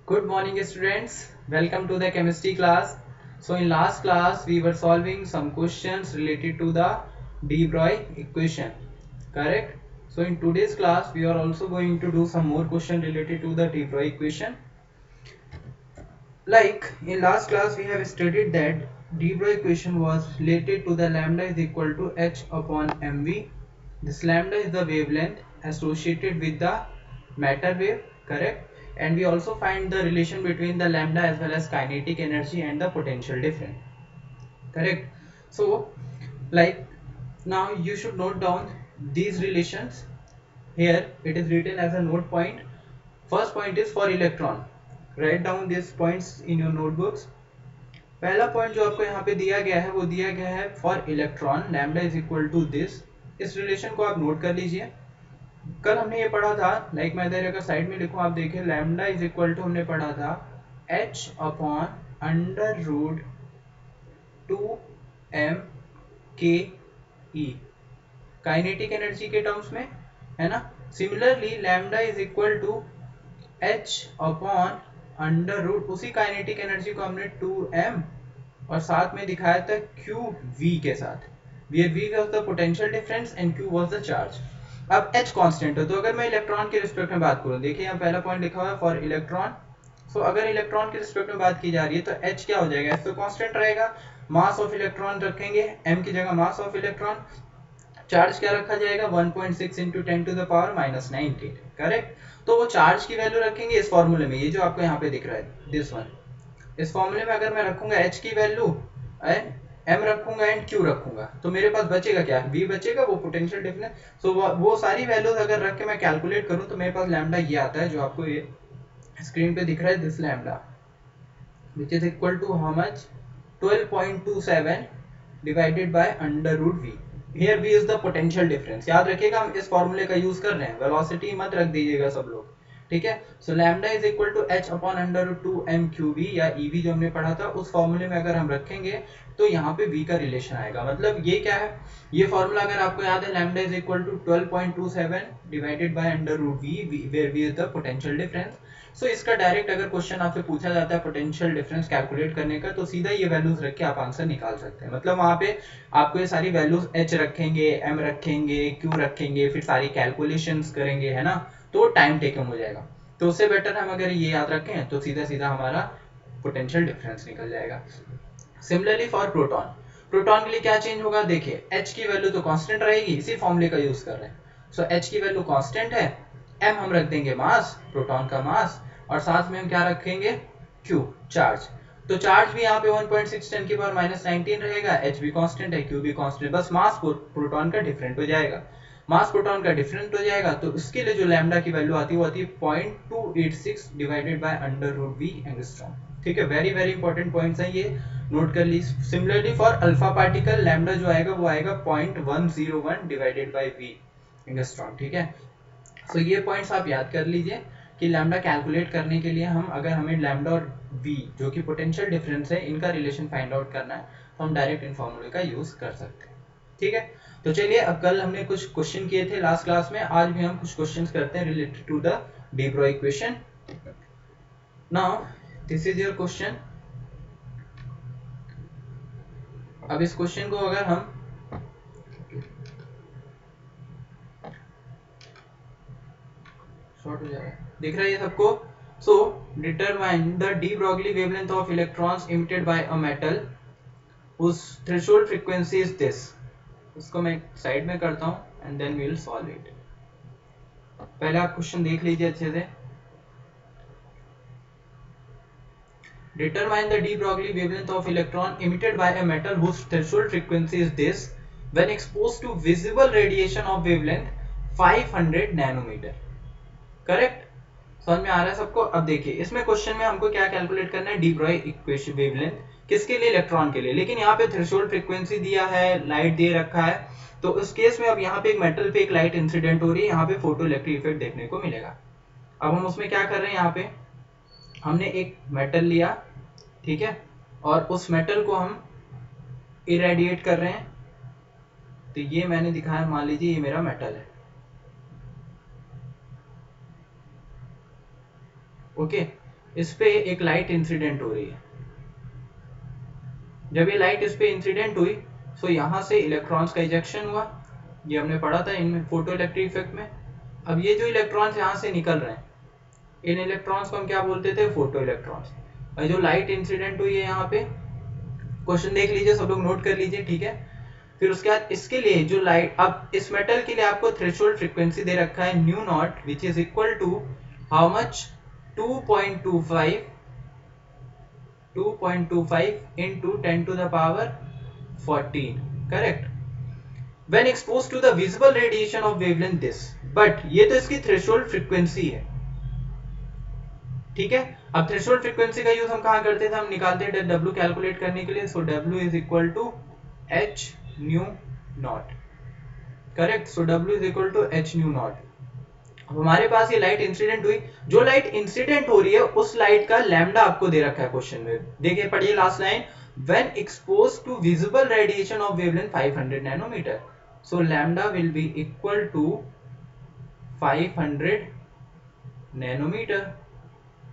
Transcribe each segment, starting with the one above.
Good morning students, welcome to the chemistry class. So in last class we were solving some questions related to the de Broglie equation, correct? So in today's class we are also going to do some more questions related to the de Broglie equation. Like in last class we have studied that de Broglie equation was related to the lambda is equal to h upon mv. This lambda is the wavelength associated with the matter wave, correct? And we also find the relation between the lambda as well as kinetic energy and the potential difference, correct? So like now you should note down these relations. Here it is written as a note point. First point is for electron. Write down these points in your notebooks. पहला point जो आपको यहाँ पे दिया गया है वो दिया गया है for electron lambda is equal to this. इस रिलेशन को आप नोट कर लीजिए. कल हमने ये पढ़ा था, लाइक मैं इधर अगर साइड में लिखूं आप देखिए लैम्डा इज इक्वल टू हमने पढ़ा था h upon under root 2m के ई काइनेटिक एनर्जी के टर्म्स में, है ना. Similarly lambda is equal to h upon under root उसी काइनेटिक एनर्जी को हमने 2m और साथ में दिखाया था क्यू वी के साथ. V was the potential difference and Q was the charge. अब h कांस्टेंट है तो अगर मैं इलेक्ट्रॉन के रिस्पेक्ट में बात करूं, देखिए यहाँ पहला पॉइंट लिखा हुआ है फॉर इलेक्ट्रॉन. सो अगर इलेक्ट्रॉन के रिस्पेक्ट में बात की जा रही है तो h क्या हो जाएगा, h तो कांस्टेंट रहेगा. मास ऑफ इलेक्ट्रॉन रखेंगे m की जगह मास ऑफ इलेक्ट्रॉन. चार्ज क्या रखा जाएगा 1.6 into 10 to the power minus 19, correct. तो वो चार्ज की वैल्यू रखेंगे इस फॉर्मूले में, ये जो आपको यहाँ पे दिख रहा है दिस वन. इस फॉर्मूले में अगर मैं रखूंगा h की वैल्यू एंड m रखूंगा एंड q रखूंगा तो मेरे पास बचेगा क्या, v बचेगा, वो पोटेंशियल डिफरेंस. सो वो सारी वैल्यूज अगर रख के मैं कैलकुलेट करूं तो मेरे पास लैम्डा ये आता है जो आपको ये स्क्रीन पे दिख रहा है, this lambda which is equal to how much 12.27 divided by under root v. Here v is the potential difference. याद रखिएगा हम इस फॉर्मूले का यूज कर रहे हैं, वेलोसिटी मत रख दीजिएगा सब लोग, ठीक है. So lambda is equal to h upon under root 2m qv या ev जो हमने पढ़ा था उस फॉर्मूले में अगर हम रखेंगे तो यहाँ पे v का रिलेशन आएगा. मतलब ये क्या है, ये फॉर्मूला अगर आपको याद है lambda is equal to 12.27 divided by under root v where v is the potential difference. So इसका डायरेक्ट अगर क्वेश्चन आपसे पूछा जाता है पोटेंशियल डिफरेंस कैलकुलेट करने का तो सीधा ये वैल्यूज रख के आप आंसर निकाल सकते हैं. मतलब वहां पे आपको ये सारी वैल्यूज h रखेंगे, m रखेंगे, q रखेंगे, फिर सारी कैलकुलेशंस करेंगे, है ना, तो टाइम टेकन हो जाएगा. तो उससे बेटर हम अगर ये याद रखें तो सीधा सीधा हमारा पोटेंशियल डिफरेंस निकल जाएगा. सिमिलरली फॉर प्रोटॉन, प्रोटॉन के लिए क्या चेंज होगा, देखिए h की वैल्यू तो कांस्टेंट रहेगी, इसी फॉर्मूले का यूज कर रहे हैं. सो h की वैल्यू कांस्टेंट है, m हम रख देंगे मास, प्रोटॉन का मास, और साथ में हम क्या रखेंगे q चार्ज. तो चार्ज भी यहाँ पे 1.6 10 की पावर माइनस 19 रहेगा, h भी कांस्टेंट है, q भी कांस्टेंट, बस मास प्रोटॉन का डिफरेंट हो जाएगा. मास प्रोटॉन का डिफरेंट हो जाएगा तो इसके लिए जो लैम्डा की वैल्यू आती है वो आती है 0.286 divided by under root v angstrom. ठीक है, वेरी वेरी इंपॉर्टेंट पॉइंट्स हैं ये, नोट कर ली. Similarly for alpha particle lambda जो आएगा वो आएगा 0.101 डिवाइडेड बाय v एंगस्ट्रॉम. ठीक है, सो ये पॉइंट्स आप याद कर लीजिए कि लैम्डा कैलकुलेट करने के लिए हम अगर हमें लैम्डा और v जो कि पोटेंशियल डिफरेंस है इनका रिलेशन फाइंड आउट करना है तो हम डायरेक्ट इन फॉर्मूले का यूज कर सकते हैं. ठीक है, तो चलिए अब कल हमने कुछ क्वेश्चन किए थे लास्ट क्लास में, आज भी हम कुछ क्वेश्चंस करते हैं related to the de Broglie equation. Now this is your question. अब इस क्वेश्चन को अगर हम शॉर्ट हो जा रहा है, दिख रहा है ये सबको. So determine the de Broglie wavelength of electrons emitted by a metal whose threshold frequency is this. इसको मैं साइड में करता हूं and then we will solve it. पहले आप क्वेश्चन देख लीजिए अच्छे से. Determine the de Broglie wavelength of electron emitted by a metal whose threshold frequency is this when exposed to visible radiation of wavelength 500 nanometer. Correct, समझ में आ रहा है सबको. अब देखिए इसमें क्वेश्चन में हमको क्या कैलकुलेट करना है, de Broglie इक्वेशन वेवलेंथ किसके लिए, इलेक्ट्रॉन के लिए. लेकिन यहाँ पे थ्रेशोल्ड फ्रीक्वेंसी दिया है, लाइट दे रखा है, तो उस केस में अब यहाँ पे एक मेटल पे एक लाइट इंसिडेंट हो रही है, यहाँ पे फोटो इलेक्ट्रिक इफेक्ट देखने को मिलेगा. अब हम उसमें क्या कर रहे हैं, यहाँ पे हमने एक मेटल लिया, ठीक है, और उस मेटल को हम इरेडिएट कर रहे हैं. तो ये मैंने दिखाया, मान लीजिए ये मेरा मेटल है, ओके. इस पे एक लाइट इंसिडेंट हो रही है। जब ये लाइट इस पे इंसिडेंट हुई तो यहाँ से इलेक्ट्रॉन्स का इजेक्शन हुआ, ये हमने पढ़ा था इनमें फोटो इलेक्ट्रिक इफेक्ट में। अब ये जो इलेक्ट्रॉन्स यहाँ से निकल रहे हैं, इन इलेक्ट्रॉन्स को हम क्या बोलते थे, फोटो इलेक्ट्रॉन्स। और जो लाइट इंसिडेंट हुई है यहाँ पे, क्वेश्चन देख लीजिए, सब लोग नोट कर लीजिए, ठीक है। फिर उसके बाद इसके लिए जो लाइट, अब इस मेटल के लिए आपको थ्रेशोल्ड फ्रीक्वेंसी दे रखा है nu naught, which is equal to how much, 2.25 into 10 to the power 14, correct, when exposed to the visible radiation of wavelength this, but ये तो इसकी थ्रेशोल्ड फ्रीक्वेंसी है, ठीक है। अब थ्रेशोल्ड फ्रीक्वेंसी का यूज हम कहाँ करते थे, हम निकालते थे W कैलकुलेट करने के लिए, so W is equal to h nu naught, correct, so W is equal to h nu naught. अब हमारे पास ये लाइट इंसिडेंट हुई, जो लाइट इंसिडेंट हो रही है उस लाइट का लैम्डा आपको दे रखा है क्वेश्चन में, देखिए पढ़िए last line, when exposed to visible radiation of wavelength 500 nanometre, so lambda will be equal to 500 nanometre,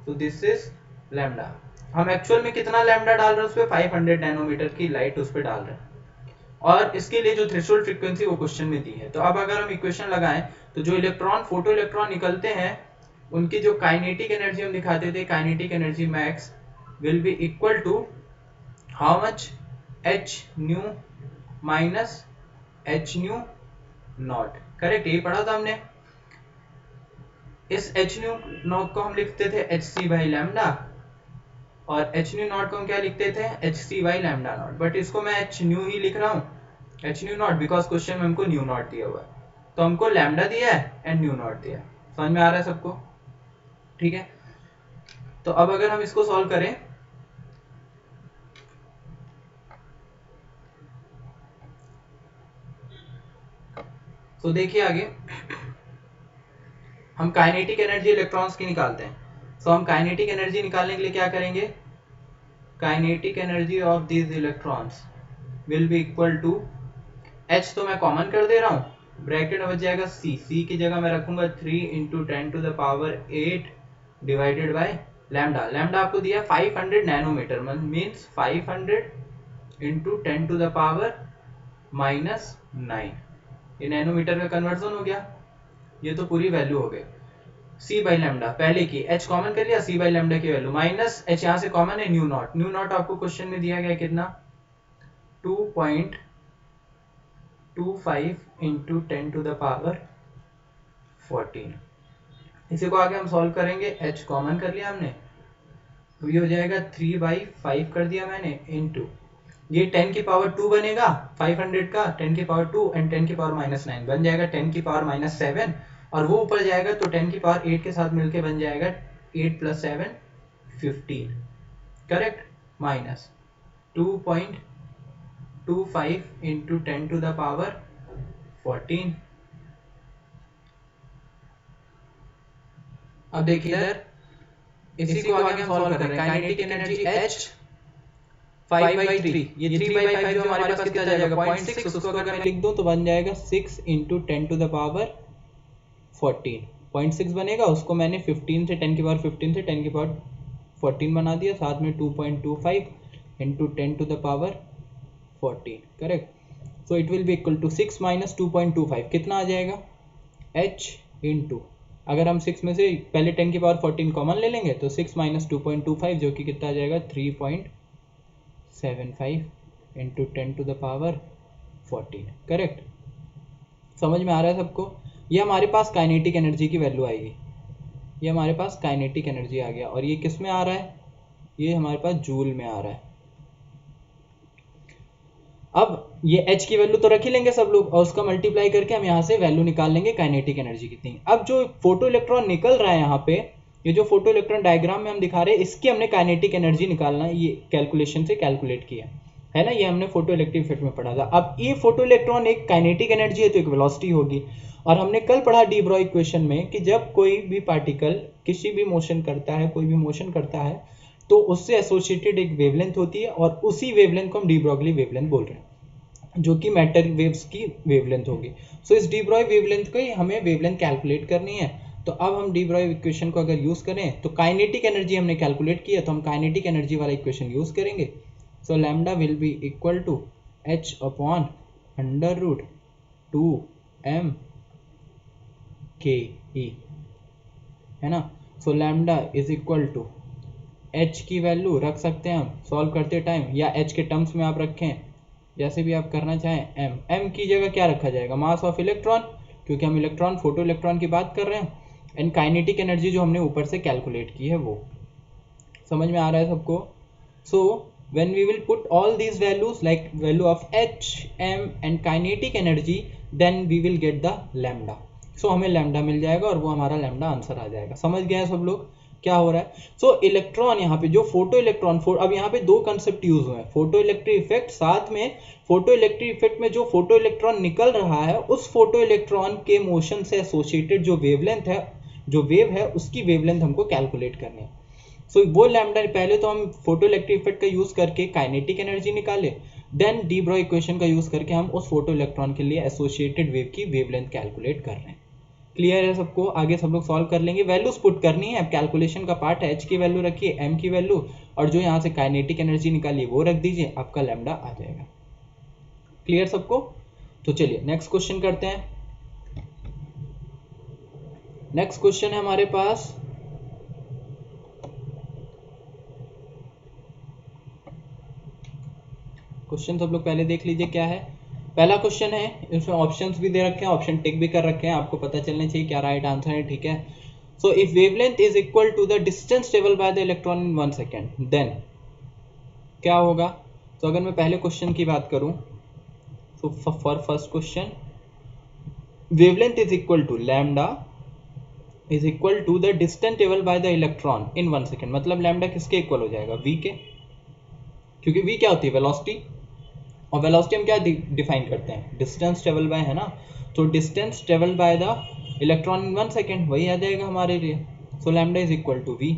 so this is lambda. हम एक्चुअल में कितना लैम्डा डाल रहे हैं उस पे, 500 नैनोमीटर की लाइट उस पे डाल रहे हैं, और इसके लिए जो थ्रेशोल्ड फ्रीक्वेंसी वो क्वेश्चन में दी है। तो अब अगर हम इक्वेशन लगाएं तो जो इलेक्ट्रॉन, फोटो इलेक्ट्रॉन निकलते हैं, उनकी जो काइनेटिक एनर्जी हम दिखाते थे, kinetic energy max will be equal to how much, h nu minus h nu naught, correct, यही पढ़ा था हमने। इस h न्यू नॉट को हम लिखते थे hc बाई लैम्डा, और h न्यू नॉट को हम क्या लिखते थे, hc by lambda naught, but इसको मैं h न्यू ही लिख रहा हूँ, h nu not, because question में हमको न्यू नॉट दिया हुआ है, तो हमको लैम्डा दिया है एंड न्यू नॉट दिया है, समझ में आ रहा है सबको, ठीक है। तो अब अगर हम इसको सॉल्व करें, तो देखिए आगे हम काइनेटिक एनर्जी इलेक्ट्रॉन्स की निकालते हैं। सो हम काइनेटिक एनर्जी निकालने के लिए क्या करेंगे, kinetic energy of these electrons will be equal to, h तो मैं कॉमन कर दे रहा हूँ, ब्रैकेट में बच जाएगा c की जगह मैं रखूंगा 3 into 10 to the power 8 divided by lambda. Lambda आपको दिया 500 nanometre, means 500 into 10 to the power -9, ये नैनोमीटर का कन्वर्जन हो गया, ये तो पूरी वैल्यू हो गई। c बाई लैम्डा पहले की, h कॉमन कर लिया, c बाई लैम्डा की वैल्यू माइनस h यहाँ से कॉमन है, न्यू नॉट, न्यू नॉट आपको क्वेश्चन में दिया गया कितना, 2.25 into 10 to the power 14। इसी को आगे हम सॉल्व करेंगे, h कॉमन कर लिया हमने, तो ये हो जाएगा 3/5 कर दिया मैंने, इंटू ये 10 की पावर 2 बनेगा, 500 का 10 की पावर 2 एंड 10 की पावर -9 बन जाएगा 10 की पावर -7, और वो ऊपर जाएगा तो 10 की पावर 8 के साथ मिलके बन जाएगा 8 + 7 15, correct, minus 2.25 into 10 to the power 14। अब देखिए इधर, इसी को आगे हम सॉल्व कर रहे हैं, काइनेटिक एनर्जी h 5/3, ये 3/5 जो हमारे पास कितना जाएगा 0.6, उसको अगर मैं लिख दूं तो बन जाएगा 6 into 10 to the power 14, 0.6 बनेगा, उसको मैंने 15 से 10 की पावर 15 से 10 की पावर 14 बना दिया, साथ में 2.25 into 10 to the power 14, correct, so it will be equal to 6 - 2.25 कितना आ जाएगा, h इंटू, अगर हम 6 में से पहले 10 की पावर 14 कॉमन ले लेंगे तो 6 - 2.25 जो कि कितना आ जाएगा 3.75 into 10 to the power 14, correct, समझ में आ रहा है सबको। ये हमारे पास काइनेटिक एनर्जी की वैल्यू आएगी, ये हमारे पास काइनेटिक एनर्जी आ गया, और ये किस में आ रहा है, ये हमारे पास जूल में आ रहा है। अब ये h की वैल्यू तो रख ही लेंगे सब लोग, और उसका मल्टीप्लाई करके हम यहाँ से वैल्यू निकाल लेंगे काइनेटिक एनर्जी कितनी। अब जो फोटो इलेक्ट्रॉन निकल रहा है यहाँ पे, ये जो फोटो इलेक्ट्रॉन डायग्राम में हम दिखा रहे हैं, इसकी हमने काइनेटिक एनर्जी निकालना है, ये कैलकुलेशन से कैलकुलेट किया है ना, ये हमने फोटो इलेक्ट्रिक इफेक्ट में पढ़ा था। अब ये फोटो इलेक्ट्रॉन एक काइनेटिक एनर्जी है तो एक वेलोसिटी होगी, और हमने कल पढ़ा डी ब्रॉय इक्वेशन में कि जब कोई भी पार्टिकल किसी भी मोशन करता है, कोई भी मोशन करता है, तो उससे एसोसिएटेड एक वेवलेंथ होती है, और उसी वेवलेंथ को हम डी ब्रॉगली वेवलेंथ बोल रहे हैं, जो कि मैटर वेव्स की वेवलेंथ होगी। सो इस डी ब्रॉय वेवलेंथ को ही हमें वेवलेंथ कैलकुलेट करनी है। तो अब हम डी ब्रॉय इक्वेशन को अगर यूज करें तो काइनेटिक एनर्जी हमने कैलकुलेट की है, तो हम काइनेटिक एनर्जी वाला इक्वेशन यूज करेंगे. So lambda will be equal to H upon under root 2m के ई, है ना. So lambda is equal to H की वैल्यू रख सकते हैं हम सॉल्व करते टाइम, या एच के टर्म्स में आप रखें, जैसे भी आप करना चाहें. एम की जगह क्या रखा जाएगा, मास ऑफ इलेक्ट्रॉन, क्योंकि हम इलेक्ट्रॉन फोटो इलेक्ट्रॉन की बात कर रहे हैं. एंड काइनेटिक एनर्जी जो हमने ऊपर से कैलकुलेट की है वो. समझ में आ रहा है सबको. सो when we will put all these values like value of h, m and kinetic energy, then we will get the lambda. so हमें लैम्डा मिल जाएगा और वो हमारा लैम्डा आंसर आ जाएगा. समझ गए सब लोग क्या हो रहा है. सो इलेक्ट्रॉन यहाँ पे जो फोटो इलेक्ट्रॉन, अब यहाँ पे दो कंसेप्ट यूज हुए हैं, फोटो इलेक्ट्रिक इफेक्ट, साथ में फोटो इलेक्ट्रिक इफेक्ट में जो फोटो इलेक्ट्रॉन निकल रहा है उस फोटो इलेक्ट्रॉन के मोशन से एसोसिएटेड जो वेवलेंथ है, जो वेव है, उसकी वेवलेंथ हमको कैलकुलेट करनी है. सो वो लैम्डा पहले तो हम फोटो इलेक्ट्रिक इफेक्ट का यूज करके काइनेटिक एनर्जी निकाले, देन डी ब्रॉय इक्वेशन का यूज करके हम उस फोटो इलेक्ट्रॉन के लिए एसोसिएटेड वेव की वेवलेंथ कैलकुलेट कर रहे हैं. क्लियर है सबको. आगे सब लोग सॉल्व कर लेंगे. वैल्यूज पुट करनी है, अब कैलकुलेशन का पार्ट है. एच की वैल्यू रखिए, एम की वैल्यू, और जो यहाँ से काइनेटिक एनर्जी निकालिए वो रख दीजिए, आपका लैम्डा आ जाएगा. क्लियर सबको. तो चलिए नेक्स्ट क्वेश्चन करते हैं. नेक्स्ट क्वेश्चन है हमारे पास क्वेश्चन सब लोग पहले देख लीजिए क्या है. पहला क्वेश्चन है, इसमें ऑप्शंस भी दे रखे हैं, ऑप्शन टिक भी कर रखे हैं, आपको पता चलना चाहिए क्या राइट आंसर है. ठीक है. So if wavelength is equal to the distance travel by the electron in 1 second, then क्या होगा. तो अगर मैं पहले क्वेश्चन की बात करूं, तो for first question wavelength is equal to lambda is equal to the distance travel by the electron in 1 second. मतलब लैम्डा किसके इक्वल हो जाएगा, वी के, क्योंकि वी क्या होती है, वेलोसिटी, और वेलोसिटी हम क्या डिफाइन करते हैं, डिस्टेंस ट्रेवल बाय, है ना. तो distance travel by the electron in 1 second, वही आ जाएगा हमारे लिए. So lambda is equal to V.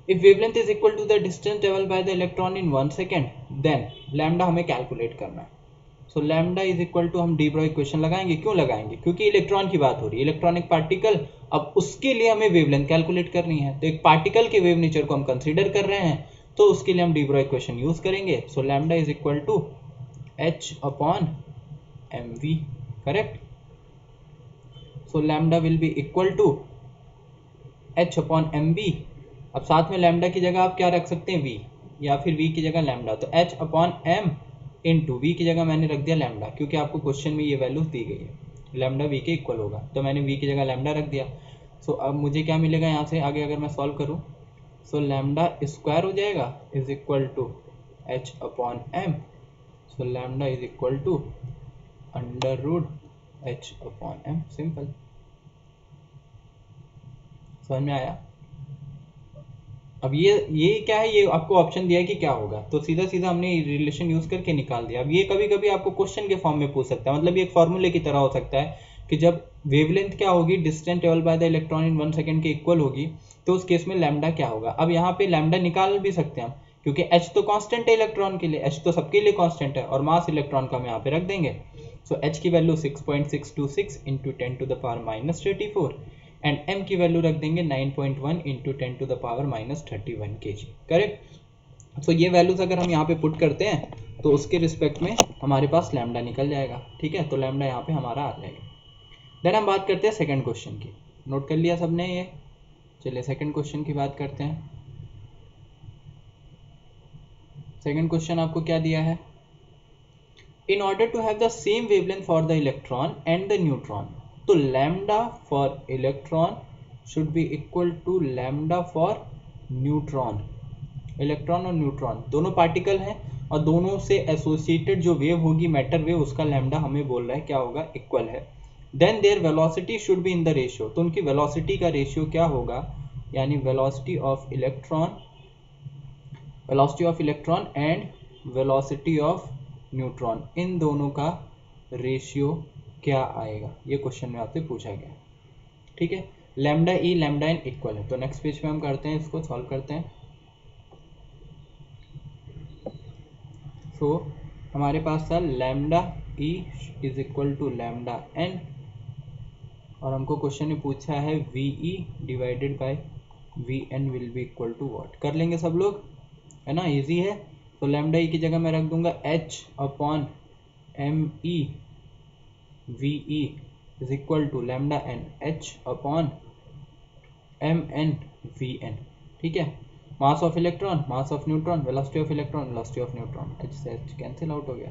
If wavelength is equal to the distance travel by the electron in 1 second, then lambda हमें calculate करना है. So lambda is equal to, हम de Broglie equation लगाएंगे. क्यों लगाएंगे, क्योंकि इलेक्ट्रॉन की बात हो रही है, इलेक्ट्रॉनिक पार्टिकल. अब उसके लिए हमें वेवलेंथ कैलकुलेट करनी है, तो एक पार्टिकल के वेव नेचर को हम कंसीडर कर रहे हैं, तो उसके लिए हम डी ब्रॉय इक्वेशन यूज करेंगे. So lambda is equal to H upon M V. Correct. So lambda will be equal to H upon M V. अब साथ में लैम्डा की जगह आप क्या रख सकते हैं, वी, या फिर वी की जगह लैम्डा. तो H upon M into V की जगह मैंने रख दिया लैम्डा, क्योंकि आपको क्वेश्चन में ये वैल्यूज दी गई है, लैम्डा वी के इक्वल होगा, तो मैंने वी की जगह लैम्डा रख दिया. सो अब मुझे क्या मिलेगा यहाँ से आगे अगर मैं सॉल्व करूँ, सो लैम्डा स्क्वायर हो जाएगा is equal to H upon M. So lambda is equal to under root H upon M. Simple. समझ में आया. अब ये क्या है, ये आपको ऑप्शन दिया है कि क्या होगा, तो सीधा सीधा हमने रिलेशन यूज करके निकाल दिया. अब ये कभी कभी आपको क्वेश्चन के फॉर्म में पूछ सकता है, मतलब ये एक फॉर्मूले की तरह हो सकता है कि जब वेवलेंथ क्या होगी, distance travel by the electron in 1 second के इक्वल होगी, तो उस केस में लैम्डा क्या होगा. अब यहाँ पे लैम्डा निकाल भी सकते हैं हम, क्योंकि एच तो कांस्टेंट है इलेक्ट्रॉन के लिए, एच तो सबके लिए कांस्टेंट है, और मास इलेक्ट्रॉन का हम यहाँ पे रख देंगे. सो एच की value 6.626 into 10 to the power minus 34, and m की वैल्यू रख देंगे 9.1 into 10 to the power minus 31 kg. Correct. So ये वैल्यूज अगर हम यहाँ पे पुट करते हैं तो उसके रिस्पेक्ट में हमारे पास लैम्डा निकल जाएगा. ठीक है. तो लैम्डा यहाँ पे हमारा आ जाएगा. देन हम बात करते हैं सेकंड क्वेश्चन की. नोट कर लिया सबने ये. चलिए सेकंड क्वेश्चन की बात करते हैं. सेकंड क्वेश्चन आपको क्या दिया है, in order to have the same wavelength for the electron and the neutron, तो lambda for electron should be equal to lambda for neutron. Electron और न्यूट्रॉन दोनों पार्टिकल हैं, और दोनों से एसोसिएटेड जो वेव होगी, मैटर वेव, उसका लैम्डा हमें बोल रहा है क्या होगा, इक्वल है. Then their velocity should be in the ratio, तो उनकी वेलोसिटी का रेशियो क्या होगा, यानी velocity of electron and velocity of neutron, इन दोनों का रेशियो क्या आएगा, ये क्वेश्चन में आपसे पूछा गया. ठीक है. लैम्डा ई लैम्डा एन इक्वल है. तो नेक्स्ट पेज पे हम करते हैं, इसको सॉल्व करते हैं. सो हमारे पास था lambda E is equal to lambda N और हमको क्वेश्चन में पूछा है VE divided by VN will be equal to what. कर लेंगे सब लोग, है ना, इजी है। तो लैम्डा ई की जगह मैं रख दूंगा H/ME VE is equal to lambda n H/MN VN। ठीक है, mass of electron, mass of neutron, velocity of electron, velocity of neutron, H से H कैंसिल आउट हो गया।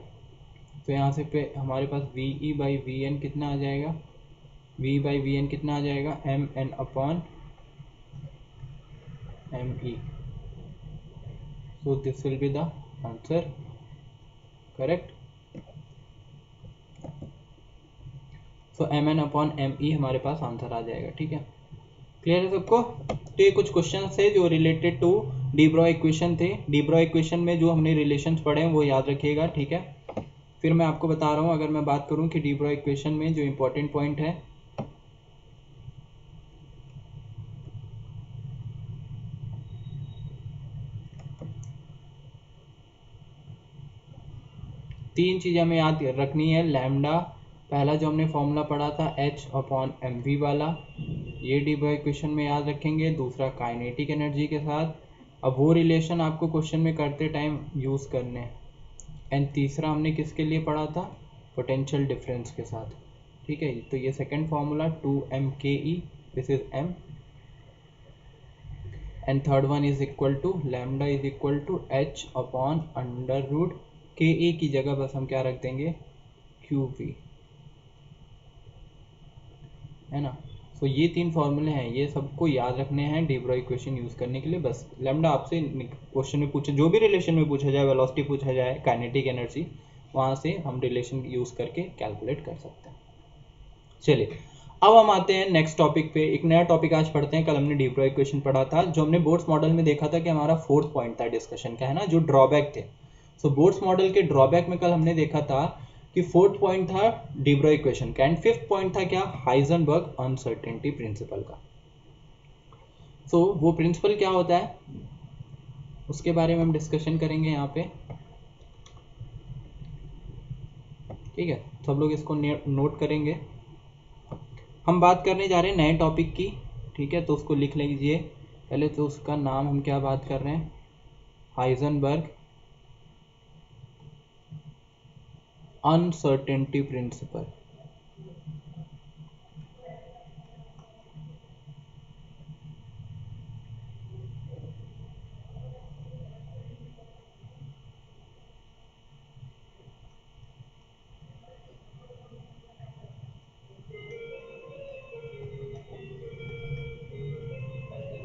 तो यहाँ से पे हमारे पास VE बाई VN कितना आ जाएगा, V बाई VN कितना आ जाएगा, MN/ME। So this will be the answer, correct? So MN/ME हमारे पास आंसर आ जाएगा। ठीक है, क्लियर है सबको? तो ये कुछ क्वेश्चन थे जो related to de Broglie equation थे। डी ब्रॉय इक्वेशन में जो हमने रिलेशंस पढ़े हैं वो याद रखिएगा। ठीक है, फिर मैं आपको बता रहा हूँ, अगर मैं बात करूँ कि डी ब्रॉय इक्वेशन में जो इम्पोर्टेंट पॉइंट है, तीन चीज़ें हमें याद रखनी है। लैम्डा, पहला जो हमने फॉर्मूला पढ़ा था H/mv वाला, ये डी ब्रॉय इक्वेशन में याद रखेंगे। दूसरा काइनेटिक एनर्जी के साथ, अब वो रिलेशन आपको क्वेश्चन में करते टाइम यूज़ करने हैं। एंड तीसरा हमने किसके लिए पढ़ा था, पोटेंशियल डिफरेंस के साथ। ठीक है, तो ये second formula 2mke, this is m, and third one is equal to lambda is equal to H/√, के ए की जगह बस हम क्या रख देंगे, QV, है ना। तो ये तीन फॉर्मूले हैं, ये सबको याद रखने हैं डी ब्रॉय इक्वेशन यूज़ करने के लिए। बस लैम्डा आपसे क्वेश्चन में पूछे, जो भी रिलेशन में पूछा जाए, वेलोसिटी पूछा जाए, काइनेटिक एनर्जी, वहाँ से हम रिलेशन यूज़ करके कैलकुलेट कर सकते हैं। चलिए, अब हम आते हैं नेक्स्ट टॉपिक पे। एक नया टॉपिक आज पढ़ते हैं। कल हमने डी ब्रॉय इक्वेशन पढ़ा था, जो हमने बोर्ड्स मॉडल में देखा था कि हमारा फोर्थ पॉइंट था डिस्कशन का, है ना, जो ड्रॉबैक थे। सो बोर्ड्स मॉडल के ड्रॉबैक में कल हमने देखा था कि फोर्थ पॉइंट था डी ब्रॉय इक्वेशन का, एंड फिफ्थ पॉइंट था क्या, हाइजेनबर्ग अनसर्टेनिटी प्रिंसिपल का। सो वो प्रिंसिपल क्या होता है उसके बारे में हम डिस्कशन करेंगे यहाँ पे। ठीक है, सब लोग इसको नोट करेंगे। हम बात करने जा रहे हैं नए टॉपिक की। ठीक है, तो उसको लिख लीजिए पहले। तो उसका नाम हम क्या बात कर रहे हैं, हाइजेनबर्ग अनसर्टेनिटी प्रिंसिपल।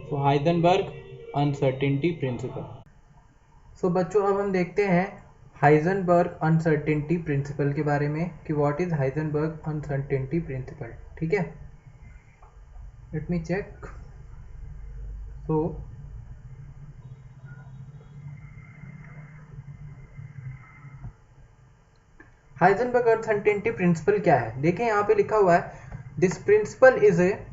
तो हाइजेनबर्ग अनसर्टेनिटी प्रिंसिपल। सो बच्चों, अब हम देखते हैं हाइजेनबर्ग अनसर्टेनिटी प्रिंसिपल के बारे में कि what is Heisenberg uncertainty principal. ठीक है, लेट मी चेक। सो हाइजेनबर्ग अनसर्टेनिटी प्रिंसिपल क्या है, देखें यहाँ पे लिखा हुआ है, this principle is a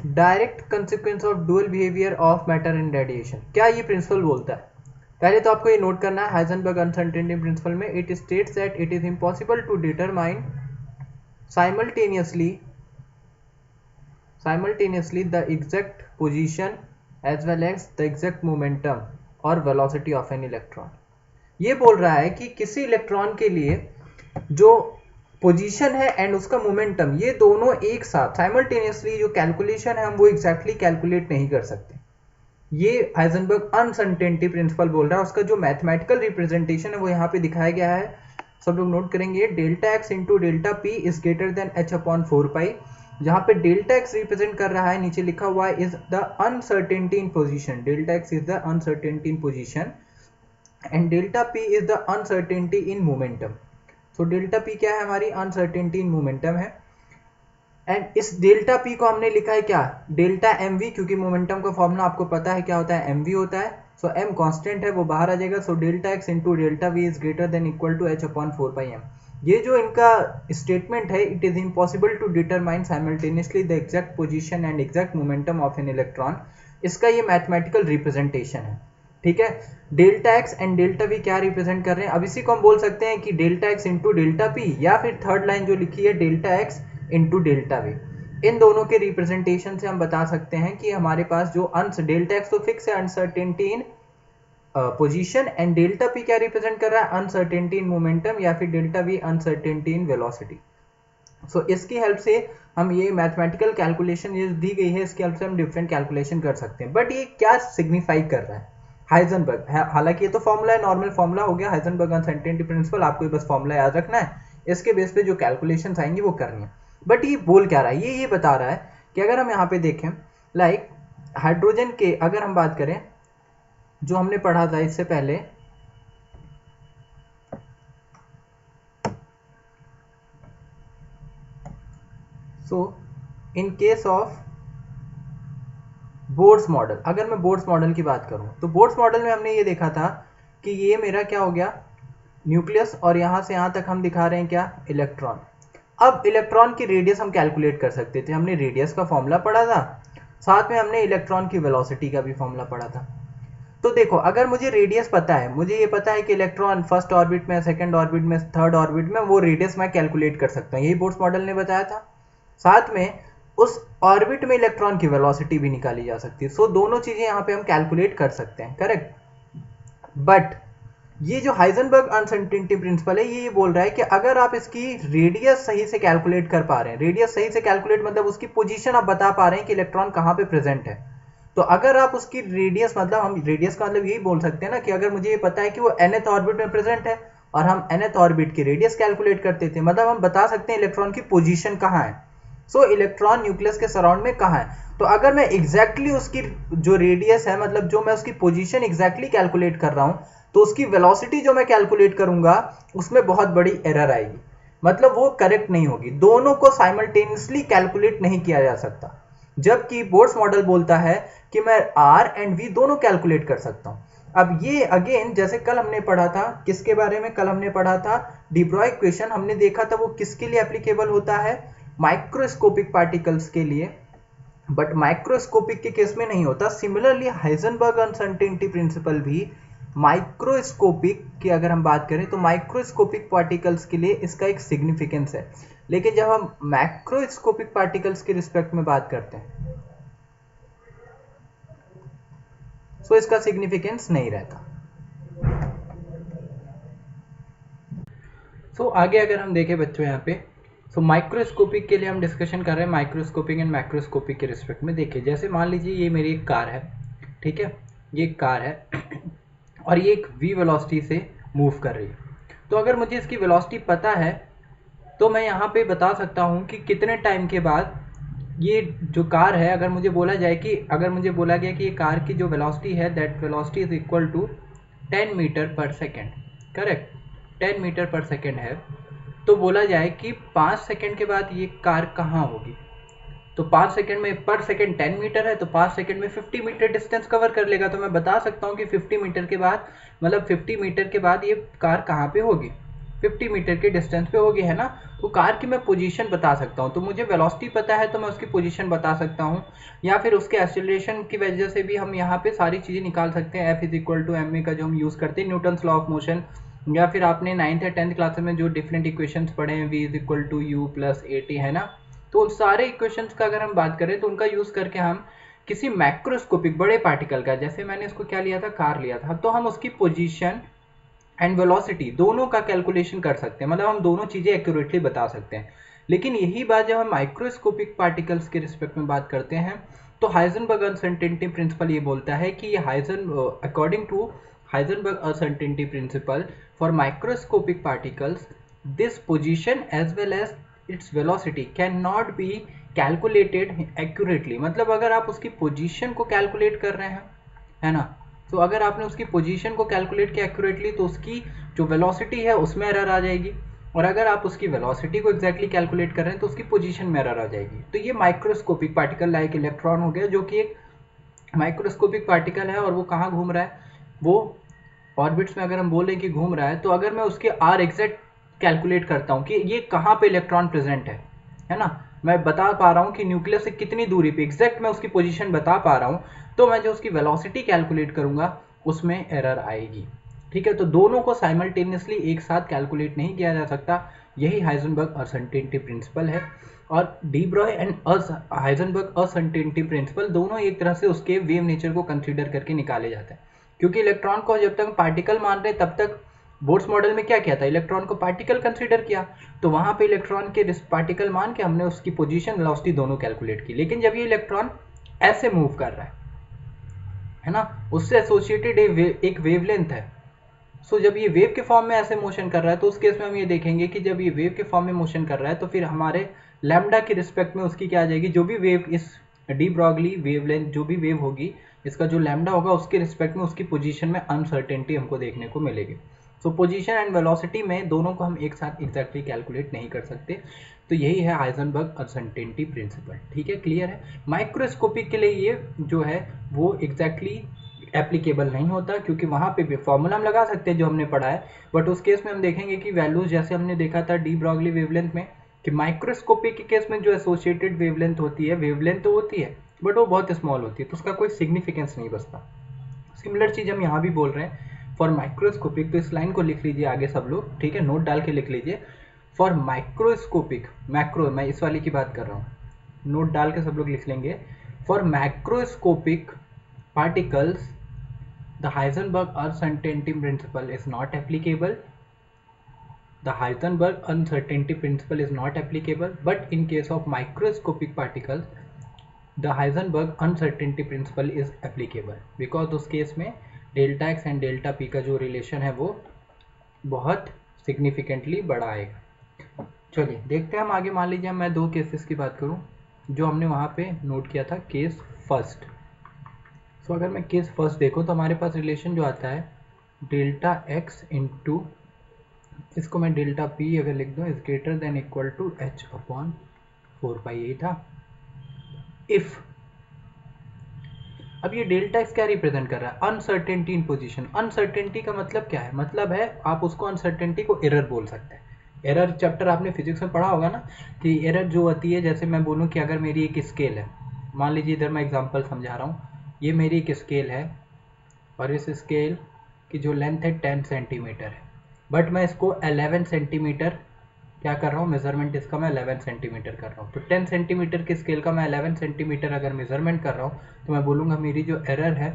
direct consequence of dual behaviour of matter and radiation. क्या ये प्रिंसिपल बोलता है, पहले तो आपको ये नोट करना है। हाइजेनबर्ग अनसर्टेनिटी प्रिंसिपल में it states that it is impossible to determine simultaneously the exact position as well as the exact momentum और वेलोसिटी ऑफ एन इलेक्ट्रॉन। ये बोल रहा है कि किसी इलेक्ट्रॉन के लिए जो पोजीशन है एंड उसका मोमेंटम, ये दोनों एक साथ साइमल्टेनियसली जो कैलकुलेशन है हम वो एग्जैक्टली कैलकुलेट नहीं कर सकते। ये हाइजेनबर्ग अनसर्टेनिटी प्रिंसिपल बोल रहा है। उसका जो मैथमेटिकल रिप्रेजेंटेशन है वो यहाँ पे दिखाया गया है, सब लोग नोट करेंगे। Delta x into delta p is greater then H/4π, जहाँ पे डेल्टा एक्स रिप्रेजेंट कर रहा है, नीचे लिखा हुआ है is the uncertainty in position. Delta X is the uncertainty in position and delta p is the uncertainty in momentum. तो डेल्टा पी क्या है, हमारी अनसर्टेनिटी इन मोमेंटम है। एंड इस डेल्टा पी को हमने लिखा है क्या, डेल्टा एम वी, क्योंकि मोमेंटम का फॉर्मूला आपको पता है क्या होता है, एम वी होता है। सो एम कांस्टेंट है, वो बाहर आ जाएगा। So delta x into delta we is greater than equal to H/4πm। ये जो इनका स्टेटमेंट है, it is impossible to determine simultaneously the exact position and exact momentum of an electron, इसका ये मैथमेटिकल रिप्रेजेंटेशन है। ठीक है, delta X and delta V क्या रिप्रेजेंट कर रहे हैं, अब इसी को हम बोल सकते हैं कि delta x into delta p, या फिर थर्ड लाइन जो लिखी है delta x into delta v. इन दोनों के रिप्रेजेंटेशन से हम बता सकते हैं कि हमारे पास जो डेल्टा एक्स तो फिक्स है uncertainty in position, and delta p क्या रिप्रेजेंट कर रहा है, अनसर्टेनिटी इन मोमेंटम, या फिर delta v uncertainty in velocity. So इसकी हेल्प से हम ये मैथमेटिकल कैलकुलेशन ये दी गई है, इसकी हेल्प से हम डिफरेंट कैलकुलेशन कर सकते हैं। बट ये क्या सिग्निफाई कर रहा है हाइजेनबर्ग, हालांकि ये तो फॉर्मूला है, नॉर्मल फॉर्मूला हो गया हाइजेनबर्ग अनसर्टेनिटी प्रिंसिपल, आपको बस फॉर्मूला याद रखना है, इसके बेस पे जो कैलकुलेशंस आएंगी वो करनी है। बट ये बोल क्या रहा है, ये बता रहा है कि अगर हम यहाँ पे देखें लाइक हाइड्रोजन के अगर हम बात करें, जो हमने पढ़ा था इससे पहले, so in case of Bohr's model, अगर मैं बोर्ड्स मॉडल की बात करूं तो बोर्ड्स मॉडल में हमने ये देखा था कि ये मेरा क्या हो गया, न्यूक्लियस, और यहां से यहां तक हम दिखा रहे हैं क्या, इलेक्ट्रॉन। अब इलेक्ट्रॉन की रेडियस हम कैलकुलेट कर सकते थे, हमने रेडियस का फॉर्मूला पढ़ा था, साथ में हमने इलेक्ट्रॉन की वेलोसिटी का भी फॉर्मूला पढ़ा था। तो देखो अगर मुझे रेडियस पता है, मुझे ये पता है कि इलेक्ट्रॉन फर्स्ट ऑर्बिट में, सेकंड ऑर्बिट में, थर्ड ऑर्बिट में, वो रेडियस मैं कैलकुलेट कर सकता हूँ, यही बोर्ड्स मॉडल ने बताया था। साथ में उस ऑर्बिट में इलेक्ट्रॉन की वेलोसिटी भी निकाली जा सकती है। सो दोनों चीजें यहाँ पे हम कैलकुलेट कर सकते हैं, करेक्ट। बट ये जो हाइजेनबर्ग अनसर्टेनिटी प्रिंसिपल है, ये बोल रहा है कि अगर आप इसकी रेडियस सही से कैलकुलेट कर पा रहे हैं, रेडियस सही से कैलकुलेट मतलब उसकी पोजीशन आप बता पा रहे हैं कि इलेक्ट्रॉन कहाँ पे प्रेजेंट है, तो अगर आप उसकी रेडियस, मतलब हम रेडियस का मतलब यही बोल सकते हैं ना कि अगर मुझे ये पता है कि वो nth ऑर्बिट में प्रेजेंट है और हम nth ऑर्बिट की रेडियस कैलकुलेट करते थे, मतलब हम बता सकते हैं इलेक्ट्रॉन की पोजीशन कहाँ है। सो इलेक्ट्रॉन न्यूक्लियस के सराउंड में कहाँ है, तो अगर मैं एग्जैक्टली उसकी जो रेडियस है, मतलब जो मैं उसकी पोजीशन एग्जैक्टली कैलकुलेट कर रहा हूँ, तो उसकी वेलोसिटी जो मैं कैलकुलेट करूंगा उसमें बहुत बड़ी एरर आएगी, मतलब वो करेक्ट नहीं होगी। दोनों को साइमल्टेनियसली कैलकुलेट नहीं किया जा सकता, जबकि बोर्ड्स मॉडल बोलता है कि मैं आर एंड वी दोनों कैलकुलेट कर सकता हूँ। अब ये अगेन जैसे कल हमने पढ़ा था, किसके बारे में, कल हमने पढ़ा था डी ब्रॉय इक्वेशन, हमने देखा था वो किसके लिए एप्लीकेबल होता है, माइक्रोस्कोपिक पार्टिकल्स के लिए, बट माइक्रोस्कोपिक के केस में नहीं होता। सिमिलरली हाइजेनबर्ग अनसर्टेनिटी प्रिंसिपल भी माइक्रोस्कोपिक की अगर हम बात करें तो माइक्रोस्कोपिक पार्टिकल्स के लिए इसका एक सिग्निफिकेंस है, लेकिन जब हम मैक्रोस्कोपिक पार्टिकल्स के रिस्पेक्ट में बात करते हैं तो इसका सिग्निफिकेंस नहीं रहता। सो आगे अगर हम देखें बच्चों यहाँ पे, सो माइक्रोस्कोपिक के लिए हम डिस्कशन कर रहे हैं, माइक्रोस्कोपिक एंड मैक्रोस्कोपिक के रिस्पेक्ट में। देखिए जैसे मान लीजिए ये मेरी एक कार है, ठीक है, ये एक कार है और ये एक v वेलोसिटी से मूव कर रही है। तो अगर मुझे इसकी वेलोसिटी पता है तो मैं यहाँ पे बता सकता हूँ कि कितने टाइम के बाद ये जो कार है, अगर मुझे बोला जाए कि अगर मुझे बोला गया कि ये कार की जो वेलोसिटी है that velocity is equal to 10 metre per second, correct, 10 metre per second है, तो बोला जाए कि 5 सेकेंड के बाद ये कार कहाँ होगी, तो 5 सेकेंड में पर सेकेंड 10 मीटर है, तो 5 सेकेंड में 50 मीटर डिस्टेंस कवर कर लेगा। तो मैं बता सकता हूँ कि 50 मीटर के बाद, मतलब 50 मीटर के बाद ये कार कहाँ पे होगी, 50 मीटर के डिस्टेंस पे होगी, है ना। तो कार की मैं पोजीशन बता सकता हूँ, तो मुझे वेलोसिटी पता है तो मैं उसकी पोजीशन बता सकता हूँ, या फिर उसके एक्सेलरेशन की वजह से भी हम यहाँ पे सारी चीज़ें निकाल सकते हैं। F is equal to M A का जो हम यूज़ करते हैं, न्यूटन्स लॉ ऑफ मोशन, या फिर आपने 9th या 10th क्लास में जो डिफरेंट इक्वेशंस पढ़े हैं, v is equal to U plus A T, है ना। तो उन सारे इक्वेशंस का अगर हम बात करें तो उनका यूज़ करके हम किसी मैक्रोस्कोपिक बड़े पार्टिकल का, जैसे मैंने इसको क्या लिया था, कार लिया था, तो हम उसकी पोजीशन एंड वेलोसिटी दोनों का कैलकुलेशन कर सकते हैं, मतलब हम दोनों चीज़ें एक्यूरेटली बता सकते हैं। लेकिन यही बात जब हम माइक्रोस्कोपिक पार्टिकल्स के रिस्पेक्ट में बात करते हैं तो हाइजेनबर्ग अनसर्टेनिटी प्रिंसिपल ये बोलता है कि according to Heisenberg uncertainty principle for microscopic particles this position as well as its velocity can not be calculated accurately, मतलब अगर आप उसकी पोजीशन को कैलकुलेट कर रहे हैं, है ना, तो अगर आपने उसकी पोजीशन को कैलकुलेट किया एक्यूरेटली तो उसकी जो वेलोसिटी है उसमें एरर आ जाएगी, और अगर आप उसकी वेलोसिटी को एग्जैक्टली कैलकुलेट कर रहे हैं तो उसकी पोजीशन में एरर आ जाएगी। तो ये माइक्रोस्कोपिक पार्टिकल लाइक इलेक्ट्रॉन हो गया, जो कि एक माइक्रोस्कोपिक पार्टिकल है और वो कहाँ घूम रहा है, वो ऑर्बिट्स में अगर हम बोलें कि घूम रहा है, तो अगर मैं उसके आर एग्जैक्ट कैलकुलेट करता हूँ कि ये कहाँ पे इलेक्ट्रॉन प्रेजेंट है ना, मैं बता पा रहा हूँ कि न्यूक्लियस से कितनी दूरी पे एग्जैक्ट मैं उसकी पोजीशन बता पा रहा हूँ, तो मैं जो उसकी वेलोसिटी कैलकुलेट करूंगा उसमें एरर आएगी, ठीक है। तो दोनों को साइमल्टेनियसली एक साथ कैलकुलेट नहीं किया जा सकता, यही हाइजेनबर्ग अनसर्टेनिटी प्रिंसिपल है। और D Broglie and Heisenberg uncertainty principal दोनों एक तरह से उसके वेव नेचर को कंसीडर करके निकाले जाते हैं, क्योंकि इलेक्ट्रॉन को जब तक पार्टिकल मान रहे तब तक बोर्ड्स मॉडल में क्या किया था, इलेक्ट्रॉन को पार्टिकल कंसीडर किया, तो वहां पे इलेक्ट्रॉन के पार्टिकल मान के हमने उसकी पोजीशन वेलोसिटी दोनों कैलकुलेट की। लेकिन जब ये इलेक्ट्रॉन ऐसे मूव कर रहा है ना, उससे एसोसिएटेड एक वेवलेंथ है। सो जब ये वेव के फॉर्म में ऐसे मोशन कर रहा है तो उस केस में हम ये देखेंगे कि जब ये वेव के फॉर्म में मोशन कर रहा है तो फिर हमारे लैम्डा के रिस्पेक्ट में उसकी क्या आ जाएगी, जो भी वेव इस डी ब्रॉगली वेवलेंथ जो भी वेव होगी इसका जो लैम्डा होगा उसके रिस्पेक्ट में उसकी पोजीशन में अनसर्टेनिटी हमको देखने को मिलेगी। सो पोजीशन एंड वेलोसिटी में दोनों को हम एक साथ एग्जैक्टली कैलकुलेट नहीं कर सकते। तो यही है हाइजेनबर्ग अनसर्टेनिटी प्रिंसिपल। ठीक है, क्लियर है। माइक्रोस्कोपिक के लिए ये जो है वो एग्जैक्टली एप्लीकेबल नहीं होता, क्योंकि वहाँ पे भी फॉर्मूला हम लगा सकते हैं जो हमने पढ़ा है, बट उस केस में हम देखेंगे कि वैल्यूज जैसे हमने देखा था डी ब्रॉगली वेवलेंथ में, कि माइक्रोस्कोपिक के केस में जो एसोसिएटेड वेवलेंथ होती है, वेवलेंथ तो होती है बट वो बहुत स्मॉल होती है, तो उसका कोई सिग्निफिकेंस नहीं बचता। सिमिलर चीज हम यहाँ भी बोल रहे हैं फॉर माइक्रोस्कोपिक। तो इस लाइन को लिख लीजिए आगे सब लोग, ठीक है, नोट डाल के लिख लीजिए। फॉर माइक्रोस्कोपिक, मैक्रो मैं इस वाली की बात कर रहा हूँ, नोट डाल के सब लोग लिख लेंगे। For microscopic particles the Heisenberg uncertainty principle is not applicable. The Heisenberg uncertainty principle is not applicable, but in case of microscopic particles, the Heisenberg uncertainty principle is applicable, because उस case में delta X and delta P का जो relation है वो बहुत significantly बड़ा आएगा। चलिए देखते हैं हम आगे। मान लीजिए मैं दो केसेस की बात करूं जो हमने वहाँ पे नोट किया था, केस फर्स्ट। तो अगर मैं केस फर्स्ट देखूँ तो हमारे पास रिलेशन जो आता है डेल्टा एक्स इंटू, इसको मैं डेल्टा पी अगर लिख दूँ, is greater than equal to H upon 4 pi, यही था इफ। अब ये डेल्टा एक्स क्या रिप्रेजेंट कर रहा है, अनसर्टेनिटी इन पोजीशन। अनसर्टेनिटी का मतलब क्या है, मतलब है आप उसको अनसर्टेनिटी को एरर बोल सकते हैं। एरर चैप्टर आपने फिजिक्स में पढ़ा होगा ना, कि एरर जो होती है, जैसे मैं बोलूँ कि अगर मेरी एक स्केल है, मान लीजिए इधर मैं एग्जाम्पल समझा रहा हूँ, ये मेरी एक स्केल है और इस स्केल की जो लेंथ है 10 सेंटीमीटर है, बट मैं इसको 11 सेंटीमीटर क्या कर रहा हूँ, मेजरमेंट इसका मैं 11 सेंटीमीटर कर रहा हूँ। तो 10 सेंटीमीटर की स्केल का मैं 11 सेंटीमीटर अगर मेजरमेंट कर रहा हूँ तो मैं बोलूँगा मेरी जो एरर है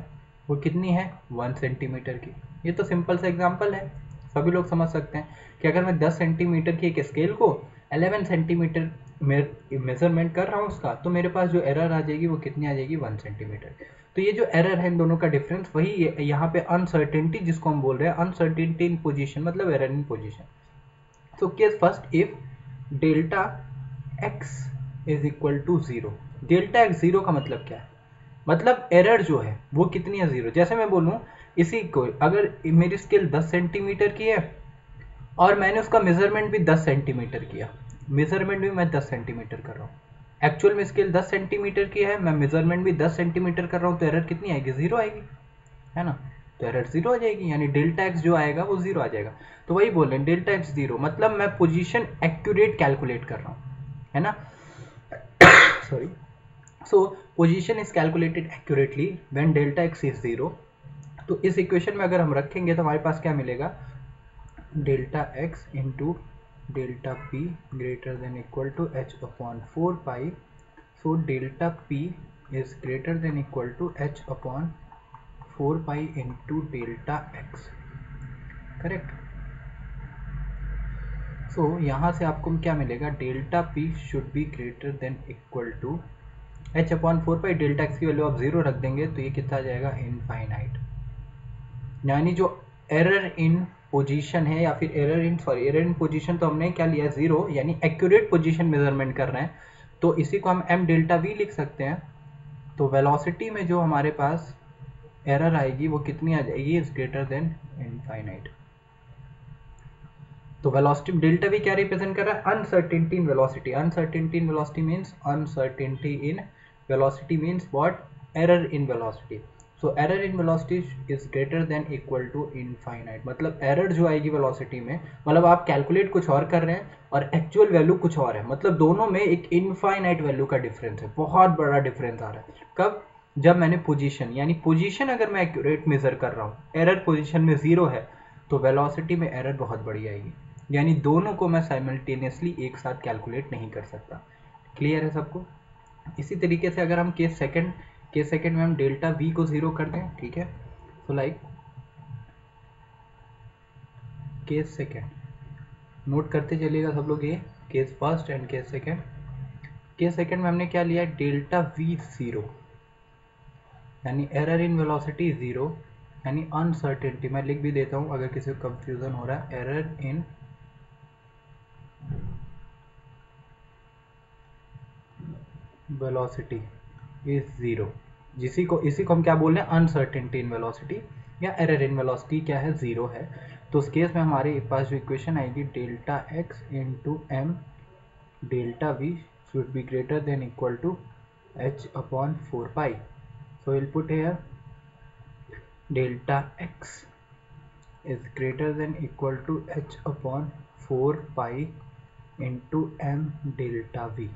वो कितनी है, 1 सेंटीमीटर की। ये तो सिंपल सा एग्जाम्पल है, सभी लोग समझ सकते हैं कि अगर मैं 10 सेंटीमीटर की एक स्केल को 11 सेंटीमीटर मेजरमेंट कर रहा हूँ उसका, तो मेरे पास जो एरर आ जाएगी वो कितनी आ जाएगी, 1 सेंटीमीटर। तो ये जो एरर है इन दोनों का डिफरेंस, वही यहाँ पे अनसर्टेनिटी जिसको हम बोल रहे हैं, अनसर्टेनिटी इन पोजीशन मतलब एरर इन पोजीशन। तो case first, if delta X is equal to 0। Delta X 0 का मतलब क्या है, मतलब एरर जो है वो कितनी है, 0। जैसे मैं बोलूँ इसी को, अगर मेरी स्केल 10 सेंटीमीटर की है और मैंने उसका मेजरमेंट भी 10 सेंटीमीटर किया, मेजरमेंट भी मैं 10 सेंटीमीटर कर रहा हूँ, एक्चुअल में स्केल 10 सेंटीमीटर की है, मैं मेजरमेंट भी 10 सेंटीमीटर कर रहा हूँ, तो एरर कितनी आएगी, 0 आएगी, है ना। तो एरर 0 आ जाएगी, यानी डेल्टा एक्स जो आएगा वो 0 आ जाएगा। तो वही बोल रहे हैं डेल्टा एक्स 0 मतलब मैं पोजीशन एक्यूरेट कैलकुलेट कर रहा हूँ, है ना। Sorry, so position is calculated accurately when delta X is 0। तो इस इक्वेशन में अगर हम रखेंगे तो हमारे पास क्या मिलेगा, delta x into delta p greater than equal to H upon 4 pi. So delta p is greater than equal to H upon 4 pi into delta x, correct. So यहाँ से आपको क्या मिलेगा, delta p should be greater than equal to H upon 4 pi, delta x की value आप 0 रख देंगे तो ये कितना आ जाएगा, इनफाइनाइट। यानी जो एरर इन पोजीशन है, या फिर एरर इन पोजीशन तो हमने क्या लिया, 0, यानी एक्यूरेट पोजीशन मेजरमेंट कर रहे हैं, तो इसी को हम m डेल्टा v लिख सकते हैं। तो वेलोसिटी में जो हमारे पास एरर आएगी वो कितनी आ जाएगी, इज ग्रेटर देन इनफाइनाइट। तो वेलोसिटी डेल्टा v क्या रिप्रेजेंट कर रहा है, uncertainty in velocity. Uncertainty in velocity means, uncertainty in velocity means what, error in velocity. So error in velocity is greater than equal to infinite, मतलब error जो आएगी velocity में, मतलब आप कैलकुलेट कुछ और कर रहे हैं और एक्चुअल वैल्यू कुछ और है, मतलब दोनों में एक इनफाइनाइट वैल्यू का डिफरेंस है, बहुत बड़ा डिफरेंस आ रहा है। कब, जब मैंने पोजीशन, यानी पोजीशन अगर मैं एक्यूरेट मेजर कर रहा हूँ, एरर पोजीशन में 0 है, तो वेलोसिटी में एरर बहुत बड़ी आएगी। यानी दोनों को मैं साइमल्टेनियसली एक साथ कैलकुलेट नहीं कर सकता। क्लियर है सबको? इसी तरीके से अगर हम केस सेकंड में हम डेल्टा वी को 0 कर दें, ठीक है, तो लाइक केस सेकंड नोट करते चलिएगा सब लोग, ये case first and case second. Case second में हमने क्या लिया है, डेल्टा वी 0, यानी एरर इन वेलोसिटी 0, यानी अनसर्टेनिटी, मैं लिख भी देता हूं अगर किसी को कंफ्यूजन हो रहा है, एरर इन वेलोसिटी इज 0। इसी को हम क्या बोल रहे हैं, अनसर्टेनिटी इन वेलोसिटी या एरर इन वेलोसिटी क्या है, 0 है। तो उस केस में हमारे पास जो इक्वेशन आएगी, delta x into M delta V should be greater than equal to h upon 4 pi. So we'll put here delta x is greater than equal to h upon 4 pi into m delta v.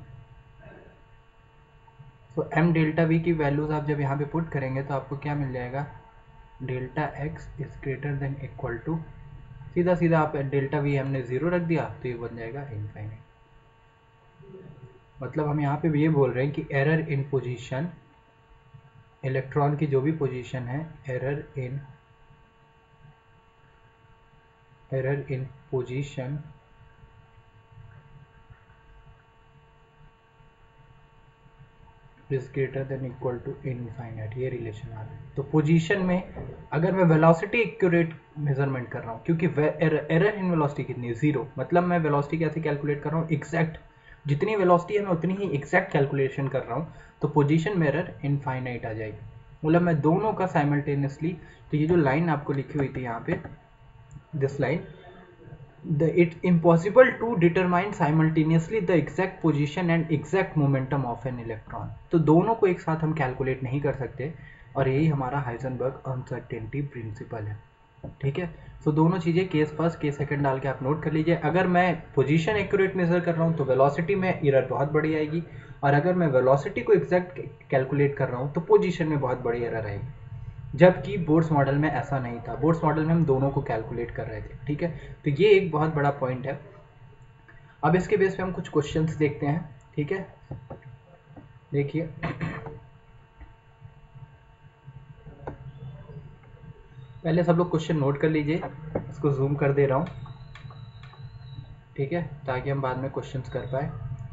So m delta v की values आप जब यहाँ पे put करेंगे तो आपको क्या मिल जाएगा, delta x is greater than equal to, सीधा सीधा आप डेल्टा v हमने 0 रख दिया तो ये बन जाएगा इनफाइनाइट। मतलब हम यहाँ पे ये बोल रहे हैं कि एरर इन पोजीशन, इलेक्ट्रॉन की जो भी पोजीशन है, error in position is greater than equal to infinite, ये रिलेशन आ रहा है। तो पोजीशन में अगर मैं वेलोसिटी एक्यूरेट मेजरमेंट कर रहा हूँ, क्योंकि एरर इन वेलोसिटी कितनी है, 0, मतलब मैं वेलोसिटी कैसे कैलकुलेट कर रहा हूँ, एग्जैक्ट जितनी वेलोसिटी है मैं उतनी ही एग्जैक्ट कैलकुलेशन कर रहा हूँ, तो पोजीशन में एरर इनफाइनाइट आ जाएगी। मतलब मैं दोनों का साइमल्टेनियसली, तो ये जो लाइन आपको लिखी हुई थी यहाँ पे, this line, it's impossible to determine simultaneously the exact position and exact momentum of an electron। तो दोनों को एक साथ हम कैलकुलेट नहीं कर सकते, और यही हमारा हाइजेनबर्ग अनसर्टेनिटी प्रिंसिपल है, ठीक है। सो दोनों चीज़ें केस फर्स्ट केस सेकंड डाल के आप नोट कर लीजिए। अगर मैं पोजीशन एक्यूरेट मेजर कर रहा हूँ तो वेलोसिटी में एरर बहुत बड़ी आएगी, और अगर मैं वेलोसिटी को एग्जैक्ट कैलकुलेट कर रहा हूँ तो पोजीशन में बहुत बड़ी एरर आएगी, जबकि बोर्ड्स मॉडल में ऐसा नहीं था। बोर्ड्स मॉडल में हम दोनों को कैलकुलेट कर रहे थे, ठीक है। तो ये एक बहुत बड़ा पॉइंट है। अब इसके बेस पे हम कुछ क्वेश्चंस देखते हैं, ठीक है। देखिए पहले सब लोग क्वेश्चन नोट कर लीजिए, इसको जूम कर दे रहा हूँ, ठीक है, ताकि हम बाद में क्वेश्चंस कर पाए।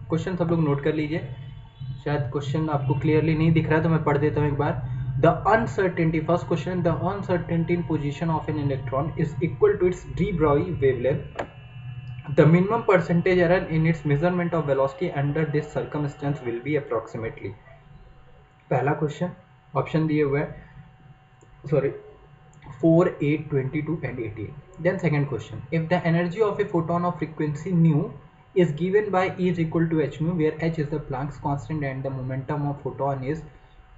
क्वेश्चन सब लोग नोट कर लीजिए। शायद क्वेश्चन आपको क्लियरली नहीं दिख रहा है तो मैं पढ़ देता हूँ एक बार। The uncertainty, first question, the uncertainty in position of an electron is equal to its de Broglie wavelength. The minimum percentage error in its measurement of velocity under this circumstance will be approximately. पहला question option दिए हुए हैं, sorry 4, 8, 22 and 88. Then second question, if the energy of a photon of frequency nu is given by E is equal to h nu, where h is the Planck's constant and the momentum of photon is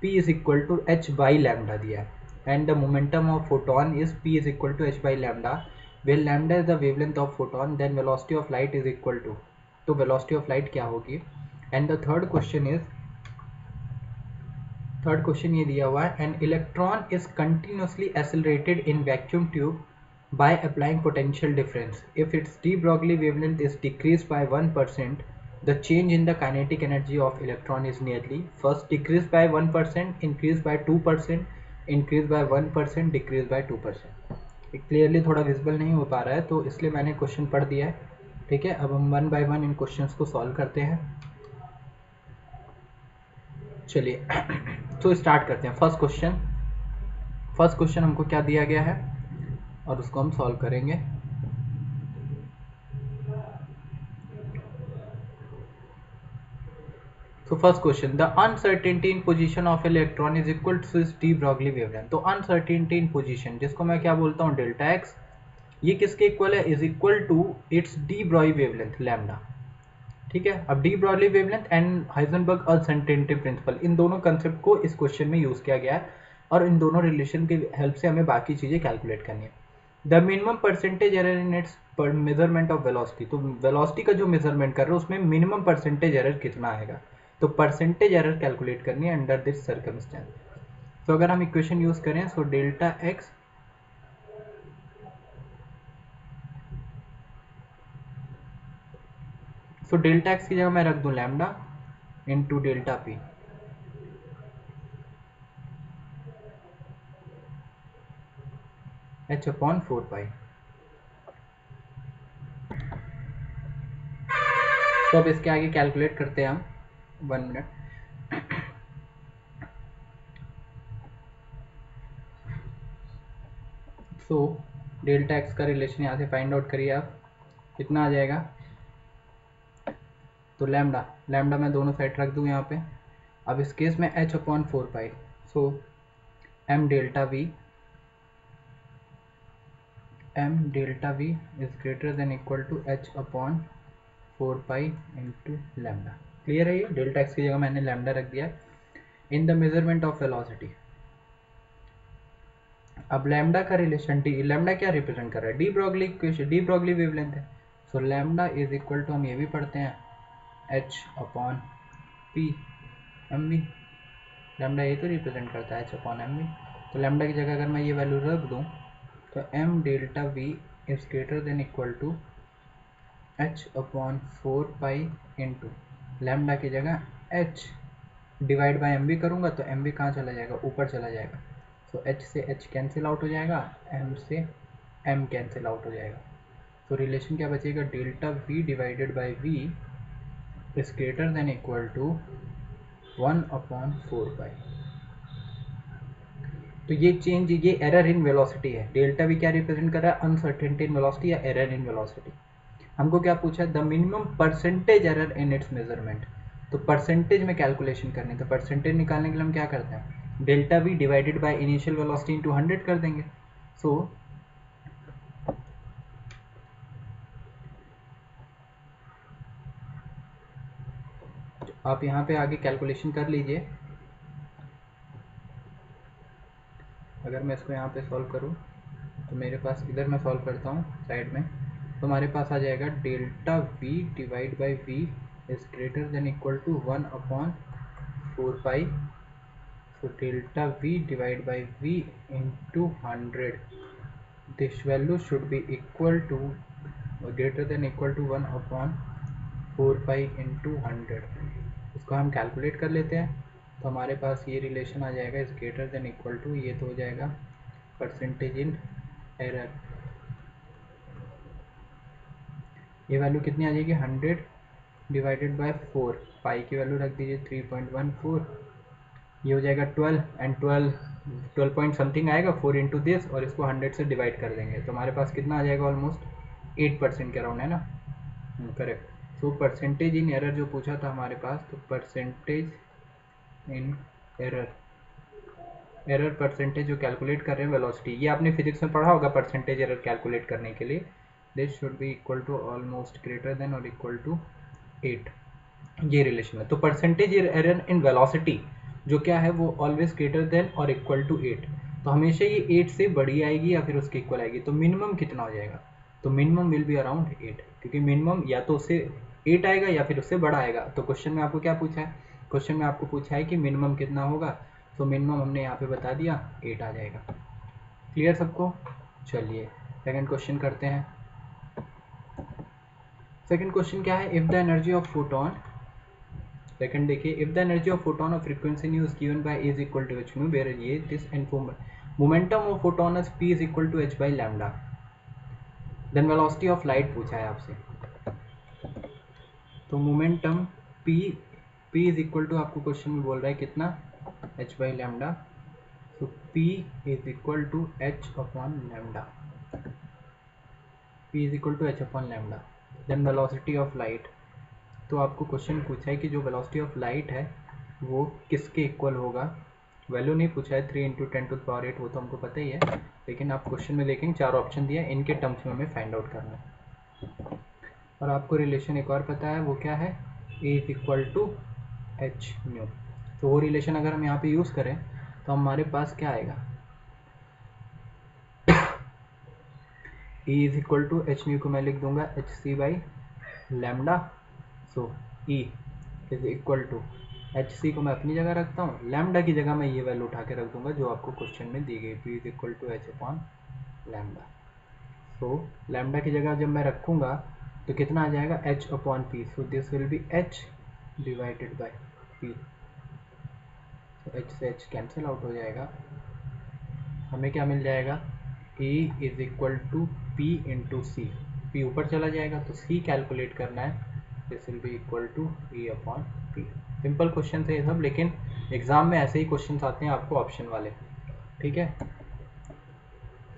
p is equal to h by lambda दिया है, and the momentum of photon is p is equal to h by lambda, where lambda is the wavelength of photon, then velocity of light is equal to, तो velocity of light क्या होगी। and the third question ये दिया हुआ है, an electron is continuously accelerated in vacuum tube by applying potential difference. If its de Broglie wavelength is decreased by 1%, the change in the kinetic energy of electron is nearly, first decrease by 1%, increase by 2%, increase by 1%, decrease by 2%। Clearly थोड़ा visible नहीं हो पा रहा है तो इसलिए मैंने question पढ़ दिया है, ठीक है। अब हम one by one in questions को सॉल्व करते हैं। चलिए तो स्टार्ट करते हैं। फर्स्ट क्वेश्चन हमको क्या दिया गया है और उसको हम सॉल्व करेंगे। So first question, the uncertainty in position of electron is equal to its de Broglie wavelength। तो uncertainty in position, जिसको मैं क्या बोलता हूँ, डेल्टा एक्स, ये किसके इक्वल है, is equal to its de Broglie wavelength lambda, ठीक है। अब de Broglie wavelength and Heisenberg uncertainty principle, इन दोनों कंसेप्ट को इस क्वेश्चन में यूज किया गया है, और इन दोनों रिलेशन की हेल्प से हमें बाकी चीजें कैलकुलेट करनी है। The minimum percentage error in its measurement of velocity, तो वेलोसिटी का जो मेजरमेंट कर रहे हो उसमें मिनिमम परसेंटेज एरर कितना आएगा, तो परसेंटेज एरर कैलकुलेट करनी है अंडर दिस सर्कमस्टेंस। तो अगर हम इक्वेशन यूज करें, सो डेल्टा एक्स सो डेल्टा एक्स की जगह मैं रख दूं lambda into delta P, H upon 4 पाई। तो अब इसके आगे कैलकुलेट करते हैं हम, 1 मिनट। सो डेल्टा एक्स का रिलेशन यहाँ से फाइंड आउट करिए आप, कितना आ जाएगा। तो लैम्डा लैम्डा मैं दोनों साइड रख दूँ यहाँ पे। अब इस केस में H upon 4 pi, so M delta we is greater than equal to H upon 4 pi into lambda. Clear है ये? डेल्टा एक्स की जगह मैंने लैम्डा रख दिया in the measurement of velocity. अब लैम्डा का रिलेशन डी, लैम्डा क्या रिप्रेजेंट कर रहा है, de Broglie equation, de Broglie wavelength है। So lambda is equal to, हम ये भी पढ़ते हैं, h upon p m v. Lambda ये तो रिप्रेजेंट करता है एच अपॉन एम वी। तो लैम्डा की जगह अगर मैं ये वैल्यू रख दूँ तो m delta we is greater than equal to H upon 4 pi into lambda की जगह H divide by M V करूँगा तो एम वी कहाँ चला जाएगा, ऊपर चला जाएगा। तो एच से एच कैंसिल आउट हो जाएगा, एम से एम कैंसिल आउट हो जाएगा। तो रिलेशन क्या बचेगा, delta V divided by V is greater than equal to 1/4 pi. तो ये चेंज, ये एरर इन वेलोसिटी है। डेल्टा वी क्या रिप्रेजेंट कर रहा है, अनसर्टेनिटी इन वेलोसिटी या एरर इन वेलोसिटी। हमको क्या पूछा है, the minimum percentage error in its measurement. तो परसेंटेज में कैलकुलेशन करनी है, तो परसेंटेज निकालने के लिए हम क्या करते हैं, delta V divided by initial velocity into 100 कर देंगे। सो आप यहाँ पे आगे कैलकुलेशन कर लीजिए। अगर मैं इसको यहाँ पे सॉल्व करूँ तो मेरे पास, इधर मैं सॉल्व करता हूँ साइड में, तो हमारे पास आ जाएगा delta V divide by V is greater than equal to 1/4 pi. so delta v divided by v into 100, this value should be equal to greater than equal to 1/4 pi into 100। इसको हम calculate कर लेते हैं तो हमारे पास ये relation आ जाएगा, is greater than equal to, ये तो हो जाएगा परसेंटेज इन एरर। ये वैल्यू कितनी आ जाएगी, 100 डिवाइडेड बाय 4, पाई की वैल्यू रख दीजिए 3.14, ये हो जाएगा 12 एंड 12 पॉइंट समथिंग आएगा 4 इंटू दिस, और इसको 100 से डिवाइड कर देंगे तो हमारे पास कितना आ जाएगा, ऑलमोस्ट 8% के अराउंड, है ना। Correct. So percentage in error जो पूछा था हमारे पास, तो percentage in error, error percentage जो कैलकुलेट कर रहे हैं वेलोसिटी, ये आपने फिजिक्स में पढ़ा होगा परसेंटेज एरर कैलकुलेट करने के लिए, this should be equal to almost greater than और इक्वल टू 8, ये रिलेशन है। तो परसेंटेज एरर इन वेलोसिटी जो क्या है, वो ऑलवेज ग्रेटर देन और इक्वल टू 8, तो हमेशा ये 8 से बड़ी आएगी या फिर उसके इक्वल आएगी। तो मिनिमम कितना हो जाएगा, तो मिनिमम विल बी अराउंड 8, क्योंकि मिनिमम या तो उससे 8 आएगा या फिर उससे बड़ा आएगा। तो क्वेश्चन में आपको क्या पूछा है, क्वेश्चन में आपको पूछा है कि मिनिमम कितना होगा, तो मिनिमम हमने यहाँ पे बता दिया 8 आ जाएगा। क्लियर सबको? चलिए सेकंड क्वेश्चन करते हैं। सेकंड क्वेश्चन क्या है, if the energy of photon, second देखिए, if the energy of photon of frequency nu is given by is equal to h nu, where ये this momentum of photon is p is equal to h by lambda, then velocity of light पूछा है आपसे। तो momentum p is equal to, आपको question में बोल रहा है कितना, h by lambda. So p is equal to h upon lambda, p is equal to h upon lambda. Then velocity of light, तो आपको क्वेश्चन पूछा है कि जो वेलोसिटी ऑफ लाइट है वो किसके इक्वल होगा, वैल्यू नहीं पूछा है 3 × 10⁸, वो तो हमको पता ही है, लेकिन आप क्वेश्चन में देखेंगे 4 ऑप्शन दिया, इनके टर्म्स में हमें फाइंड आउट करना है। और आपको रिलेशन एक और पता है, वो क्या है, A is equal to H nu. तो वो रिलेशन अगर हम यहाँ पे यूज़ करें तो हमारे पास क्या आएगा, E is equal to H nu को मैं लिख दूंगा H C by lambda. So E is equal to H C को मैं अपनी जगह रखता हूँ, लैम्डा की जगह मैं ये वैल्यू उठा के रख दूंगा जो आपको क्वेश्चन में दी गई, P is equal to H upon lambda. So lambda की जगह जब मैं रखूँगा तो कितना आ जाएगा h upon p, so this will be h divided by p, तो h से h कैंसिल आउट हो जाएगा, हमें क्या मिल जाएगा E is equal to P into C, P ऊपर चला जाएगा तो सी कैलकुलेट करना है, this will be equal to E upon P. Simple question है ये सब, लेकिन एग्जाम में ऐसे ही क्वेश्चन आते हैं आपको ऑप्शन वाले, ठीक है।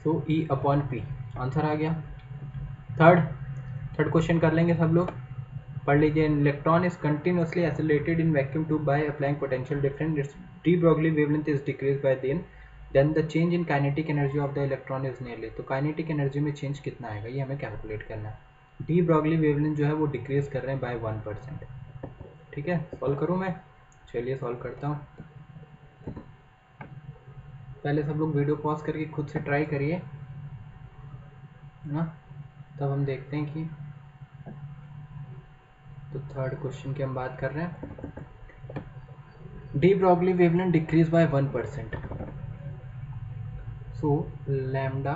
So E upon P answer आ गया। थर्ड क्वेश्चन कर लेंगे सब लोग, पढ़ लीजिए। Electron is continuously accelerated in vacuum tube by applying potential difference, its de Broglie wavelength is decrease by then the change in kinetic energy of the electron is nearly, तो kinetic energy में change कितना आएगा ये हमें calculate करना है। De Broglie wavelength जो है वो डिक्रीज कर रहे हैं बाय 1%, ठीक है। सॉल्व करूँ मैं, चलिए सॉल्व करता हूँ। पहले सब लोग वीडियो पॉज करके खुद से ट्राई करिए ना, तब हम देखते हैं कि, तो थर्ड क्वेश्चन की हम बात कर रहे हैं। D Broglie wavelength decrease by 1%, so lambda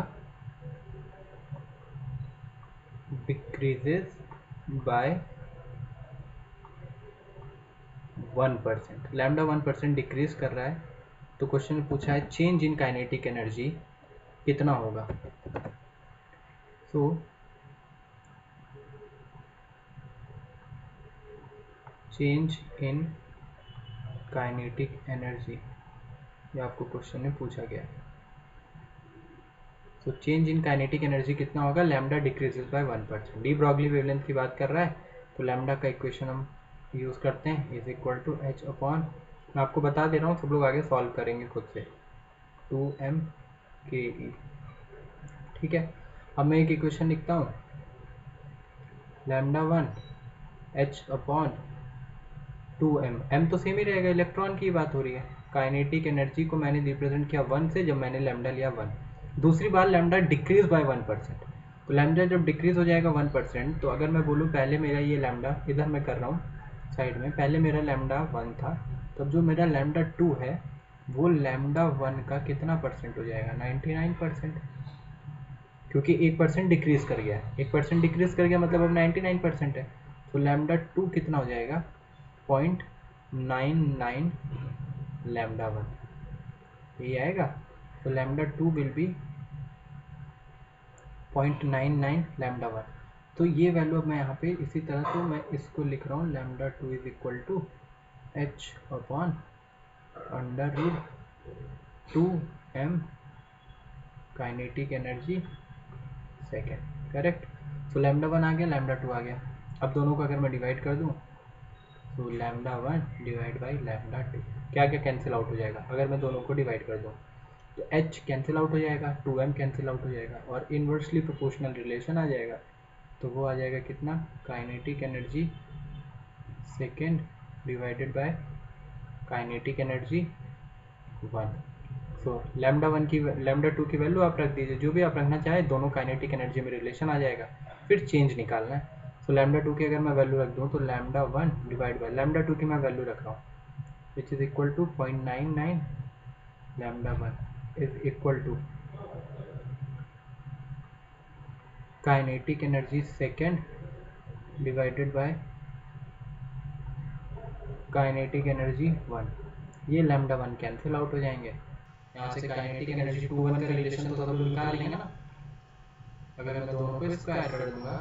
decreases by 1%, lambda 1% decrease कर रहा है, तो क्वेश्चन में पूछा है चेंज इन काइनेटिक एनर्जी कितना होगा। So change in kinetic energy, ये आपको क्वेश्चन में पूछा गया है। तो चेंज इन काइनेटिक एनर्जी कितना होगा, lambda decreases by 1%। D Broglie wavelength की बात कर रहा है, तो लैम्डा का इक्वेशन हम यूज़ करते हैं, is equal to H upon, मैं आपको बता दे रहा हूँ, सब लोग आगे सॉल्व करेंगे खुद से, 2m/ke, ठीक है। अब मैं एक इक्वेशन लिखता हूँ, lambda 1 h upon 2m, m तो सेम ही रहेगा, इलेक्ट्रॉन की बात हो रही है। काइनेटिक एनर्जी को मैंने रिप्रेजेंट किया 1 से, जब मैंने लैम्डा लिया 1। दूसरी बार लैम्डा डिक्रीज बाय 1%, तो लैम्डा जब डिक्रीज हो जाएगा 1%, तो अगर मैं बोलूँ पहले मेरा ये लैम्डा, इधर मैं कर रहा हूँ साइड में, पहले मेरा लैम्डा 1 था, तब जो मेरा लैम्डा 2 है वो लैम्डा 1 का कितना परसेंट हो जाएगा, 99%, क्योंकि 1% डिक्रीज कर गया, 1% डिक्रीज कर गया मतलब अब 99% है, तो लैम्डा 2 कितना हो जाएगा, 0.99 लैम्डा 1, ये आएगा। तो लैम्डा 2 विल बी 0.99 लैम्डा 1, तो ये वैल्यू अब मैं यहाँ पे इसी तरह, तो मैं इसको लिख रहा हूँ, lambda 2 is equal to h upon under root 2m kinetic energy second, correct. So lambda 1 आ गया, लैम्डा 2 आ गया। अब दोनों को अगर मैं डिवाइड कर दूँ, तो लैम्डा 1 डिवाइड बाई लैम्डा 2, क्या क्या कैंसिल आउट हो जाएगा अगर मैं दोनों को डिवाइड कर दूँ, तो h कैंसिल आउट हो जाएगा, 2m कैंसिल आउट हो जाएगा, और इन्वर्सली प्रोपोर्शनल रिलेशन आ जाएगा, तो वो आ जाएगा कितना, kinetic energy second divided by kinetic energy 1। So lambda 1 की, लैम्डा 2 की वैल्यू आप रख दीजिए, जो भी आप रखना चाहे, दोनों काइनेटिक एनर्जी में रिलेशन आ जाएगा, फिर चेंज निकालना है। सो लैम्डा 2 की अगर मैं वैल्यू रख दूँ, तो लैम्डा 1 डिवाइड बाय लैम्डा 2 की मैं वैल्यू रख रहा हूँ, which is equal to 0.99 lambda 1 is equal to kinetic energy second divided by kinetic energy 1, ये लैम्डा 1 कैंसिल आउट हो जाएंगे, यहाँ से काइनेटिक एनर्जी 2 1 का रिलेशन तो सब लोग निकाल लेंगे ना। अगर मैं दोनों को स्क्वायर कर दूंगा,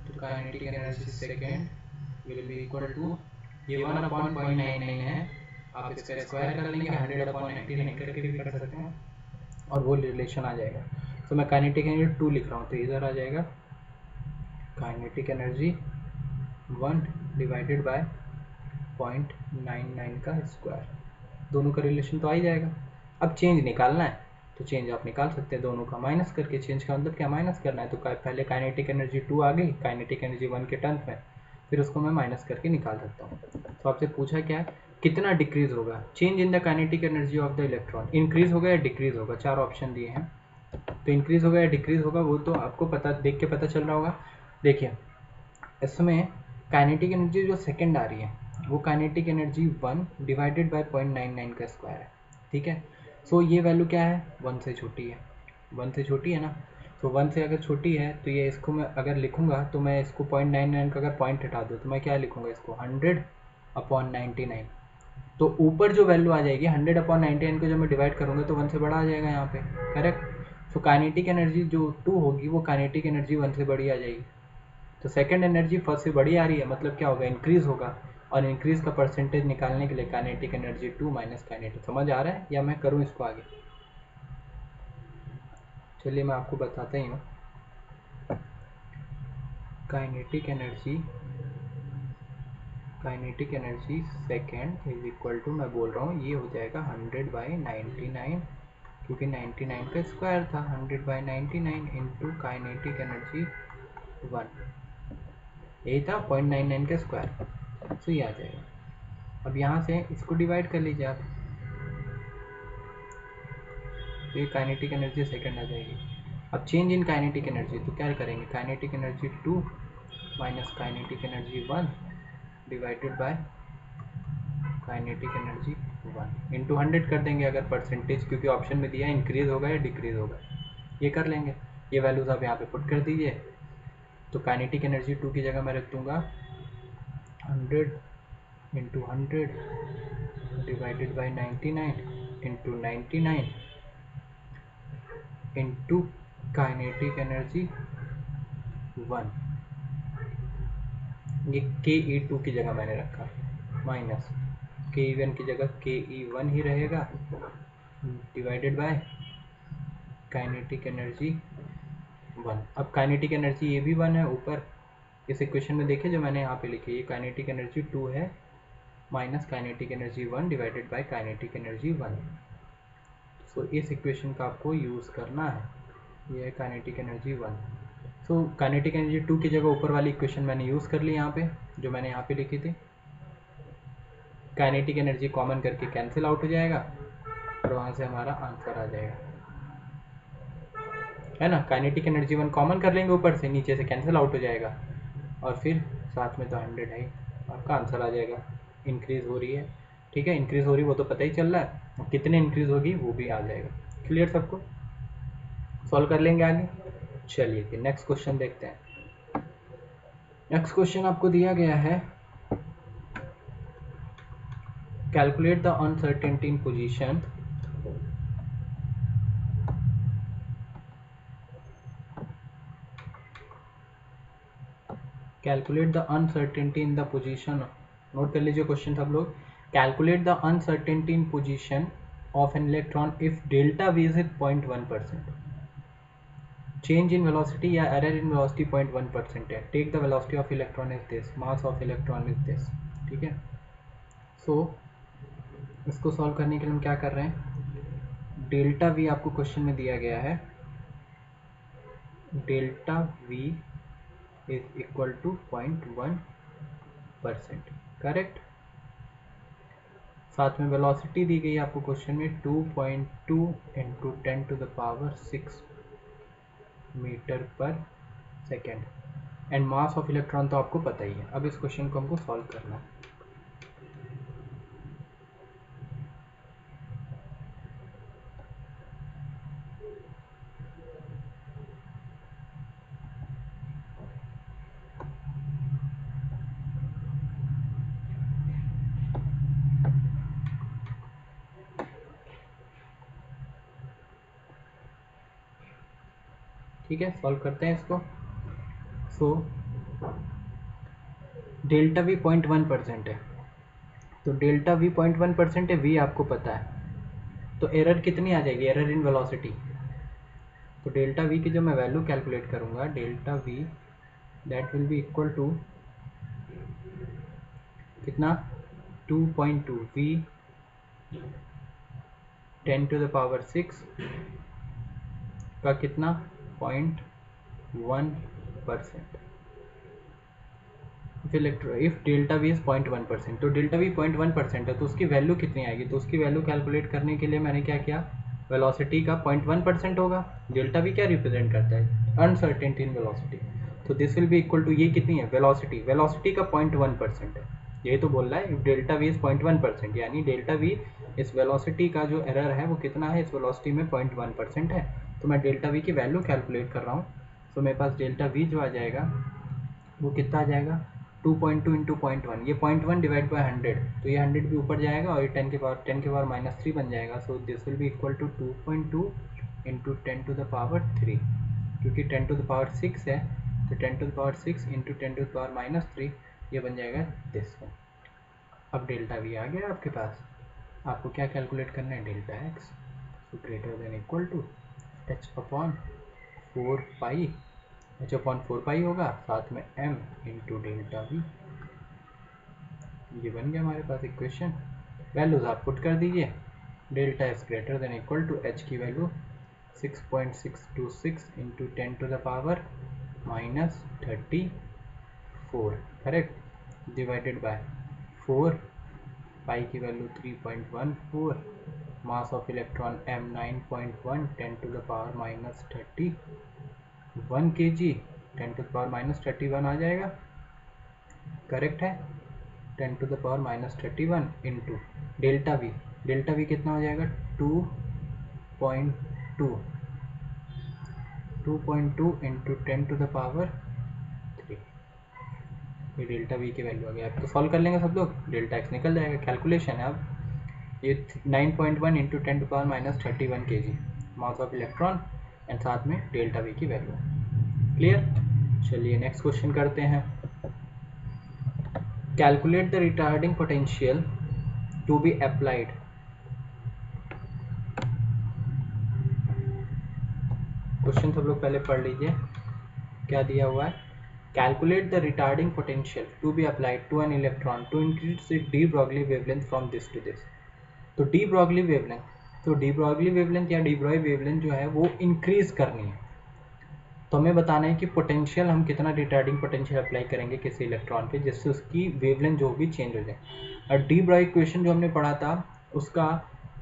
तो kinetic energy second will be equal to, ये 1 अपॉन 0.99 है, आप इसका स्क्वायर कर लेंगे, 100 अपॉन 99 करके भी कर सकते हैं, और वो रिलेशन आ जाएगा। तो मैं काइनेटिक एनर्जी 2 लिख रहा हूँ, तो इधर आ जाएगा काइनेटिक एनर्जी 1 डिवाइडेड बाय 0.99 का स्क्वायर, दोनों का रिलेशन तो आ ही जाएगा। अब चेंज निकालना है, तो चेंज आप निकाल सकते हैं दोनों का माइनस करके, चेंज का मतलब क्या, माइनस करना है, तो पहले काइनेटिक एनर्जी 2 आ गई काइनेटिक एनर्जी 1 के टर्म्स में, फिर उसको मैं माइनस करके निकाल सकता हूँ। तो आपसे पूछा क्या है, कितना डिक्रीज होगा, change in the kinetic energy of the electron, increase होगा या डिक्रीज होगा, 4 ऑप्शन दिए हैं, तो इंक्रीज होगा या डिक्रीज होगा वो तो आपको पता, देख के पता चल रहा होगा। देखिए इसमें काइनेटिक एनर्जी जो सेकेंड आ रही है, वो काइनेटिक एनर्जी 1 डिवाइडेड बाय 0.99 का स्क्वायर है, ठीक है। सो ये वैल्यू क्या है, 1 से छोटी है, 1 से छोटी है ना, तो 1 से अगर छोटी है तो ये इसको मैं अगर लिखूंगा तो मैं इसको 0.99 का अगर पॉइंट हटा दूँ तो मैं क्या लिखूंगा इसको 100/99। तो ऊपर जो वैल्यू आ जाएगी 100/99 को जब मैं डिवाइड करूंगा तो 1 से बड़ा आ जाएगा यहाँ पे, करेक्ट। सो काइनेटिक एनर्जी जो 2 होगी वो काइनेटिक एनर्जी 1 से बड़ी आ जाएगी। तो सेकंड एनर्जी फर्स्ट से बड़ी आ रही है, मतलब क्या होगा, इंक्रीज होगा। और इंक्रीज का परसेंटेज निकालने के लिए काइनेटिक एनर्जी 2 माइनस काइनेटिक, समझ आ रहा है या मैं करूँ इसको आगे? चलिए मैं आपको बताता ही हूँ। Kinetic energy second is equal to, मैं बोल रहा हूँ ये हो जाएगा 100/99, क्योंकि 99 का स्क्वायर था, 100/99 इंटू काइनेटिक एनर्जी 1, यही था 0.99 का स्क्वायर, तो ये आ जाएगा। अब यहाँ से इसको डिवाइड कर लीजिए आप, तो ये काइनेटिक एनर्जी सेकेंड आ जाएगी। अब चेंज इन काइनेटिक एनर्जी, तो क्या करेंगे, kinetic energy 2 minus kinetic energy 1 divided by kinetic energy 1 into 100 कर देंगे अगर परसेंटेज, क्योंकि ऑप्शन में दिया इंक्रीज होगा या डिक्रीज होगा, ये कर लेंगे। ये वैल्यूज आप यहाँ पे पुट कर दीजिए। तो काइनेटिक एनर्जी 2 की जगह मैं रख दूंगा 100 into 100 divided by 99 into 99 into kinetic energy 1, ये KE2 की जगह मैंने रखा, माइनस KE1 की जगह KE1 ही रहेगा डिवाइडेड बाय काइनेटिक एनर्जी 1। अब काइनेटिक एनर्जी ये भी 1 है ऊपर इस इक्वेशन में, देखिए जो मैंने यहाँ पे लिखी है, ये काइनेटिक एनर्जी 2 है minus kinetic energy 1 divided by kinetic energy 1। सो इस इक्वेशन का आपको यूज़ करना है, ये है kinetic energy 1। So kinetic energy 2 की जगह ऊपर वाली इक्वेशन मैंने यूज़ कर ली यहाँ पे, जो मैंने यहाँ पे लिखी थी। काइनेटिक एनर्जी कॉमन करके कैंसिल आउट हो जाएगा और वहाँ से हमारा आंसर आ जाएगा, है ना। काइनेटिक एनर्जी 1 कॉमन कर लेंगे ऊपर से, नीचे से कैंसिल आउट हो जाएगा और फिर साथ में तो 100 है, आपका आंसर आ जाएगा। इंक्रीज़ हो रही है, ठीक है, इंक्रीज़ हो रही वो तो पता ही चल रहा है, कितने इंक्रीज़ होगी वो भी आ जाएगा। क्लियर सबको? सॉल्व कर लेंगे आगे। चलिए फिर नेक्स्ट क्वेश्चन देखते हैं। नेक्स्ट क्वेश्चन आपको दिया गया है, calculate the uncertainty in position calculate the uncertainty in the position, note कर लीजिए क्वेश्चन सब लोग। Calculate the uncertainty in position of an electron if delta we is 0.1%, change in velocity या एरर इन वेलोसिटी 0.1% है, take the velocity of electron is this, mass of electron is this, ठीक है। सो इसको solve करने के लिए हम क्या कर रहे हैं, डेल्टा वी आपको क्वेश्चन में दिया गया है, delta we is equal to 0.1%, correct. साथ में वेलोसिटी दी गई आपको क्वेश्चन में 2.2 into 10⁶ metre per second, and mass of electron तो आपको पता ही है। अब इस क्वेश्चन को हमको सॉल्व करना है। ठीक है, सॉल्व करते हैं इसको। सो डेल्टा वी 0.1% है, तो डेल्टा वी 0.1% है, वी आपको पता है, तो एरर कितनी आ जाएगी, एरर इन वेलोसिटी। तो डेल्टा वी की जो मैं वैल्यू कैलकुलेट करूंगा, delta V that will be equal to कितना, 2.2 वी 10⁶ का कितना 0.1%। इफ डेल्टा वी इज 0.1%, तो डेल्टा वी 0.1% है, तो उसकी वैल्यू कितनी आएगी, तो उसकी वैल्यू कैलकुलेट करने के लिए मैंने क्या किया, वेलोसिटी का 0.1% होगा। डेल्टा वी क्या रिप्रेजेंट करता है, अनसर्टेनिटी इन वेलोसिटी, तो this will be equal to, ये कितनी है वेलोसिटी, वेलोसिटी का 0.1% है, यही तो बोल रहा है। इफ डेल्टा वी इज 0.1%, यानी डेल्टा वी इस वेलोसिटी का जो एरर है वो कितना है, इस वेलोसिटी में 0.1% है। तो मैं डेल्टा वी की वैल्यू कैलकुलेट कर रहा हूँ। तो मेरे पास डेल्टा वी जो आ जाएगा वो कितना आ जाएगा 2.2 इंटू 0.1, ये 0.1 डिवाइड बाई 100, तो ये 100 भी ऊपर जाएगा और ये 10 के पावर -3 बन जाएगा। So this will be equal to 2.2 into 10 to the power 3, क्योंकि 10 टू द पावर 6 है तो 10 to the power 6 into 10 to the power -3, ये बन जाएगा दिस वन। अब डेल्टा वी आ गया आपके पास, आपको क्या कैलकुलेट करना है, delta X. So greater than equal to H upon 4 pi, H upon 4 pi होगा, साथ में एम इंटू डेल्टा वी। ये बन गया हमारे पास इक्वेशन। वैल्यूज आप पुट कर दीजिए, delta x greater than equal to H की value 6.626 into 10 to the power -34, correct, divided by 4, pi की value 3.14, mass of electron m 9.1, 10 to the power -31 kg, 10 to the power -31 आ जाएगा, correct है, 10 to the power -31 into delta v कितना हो जाएगा 2.2 into 10 to the power 3, ये delta V की value आ गया। अब तो सॉल्व कर लेंगे सब लोग, डेल्टा एक्स निकल जाएगा, कैलकुलेशन है अब। ये 9.1 into 10 to power -31 kg mass of electron and साथ में डेल्टा वी की वैल्यू। क्लियर? चलिए नेक्स्ट क्वेश्चन करते हैं। Calculate the retarding potential to be applied. Question सब लोग पहले पढ़ लीजिए, क्या दिया हुआ है। Calculate the retarding potential to be applied to an electron to increase the de Broglie wavelength from this to this. तो डी ब्रॉगली वेवलेंथ या डी ब्रॉय वेवलेंथ जो है वो इंक्रीज करनी है। तो हमें बताना है कि पोटेंशियल हम कितना रिटार्डिंग पोटेंशियल अप्लाई करेंगे किसी इलेक्ट्रॉन पे जिससे उसकी वेवलेंथ जो होगी चेंज हो जाए। और डी ब्रॉय इक्वेशन जो हमने पढ़ा था उसका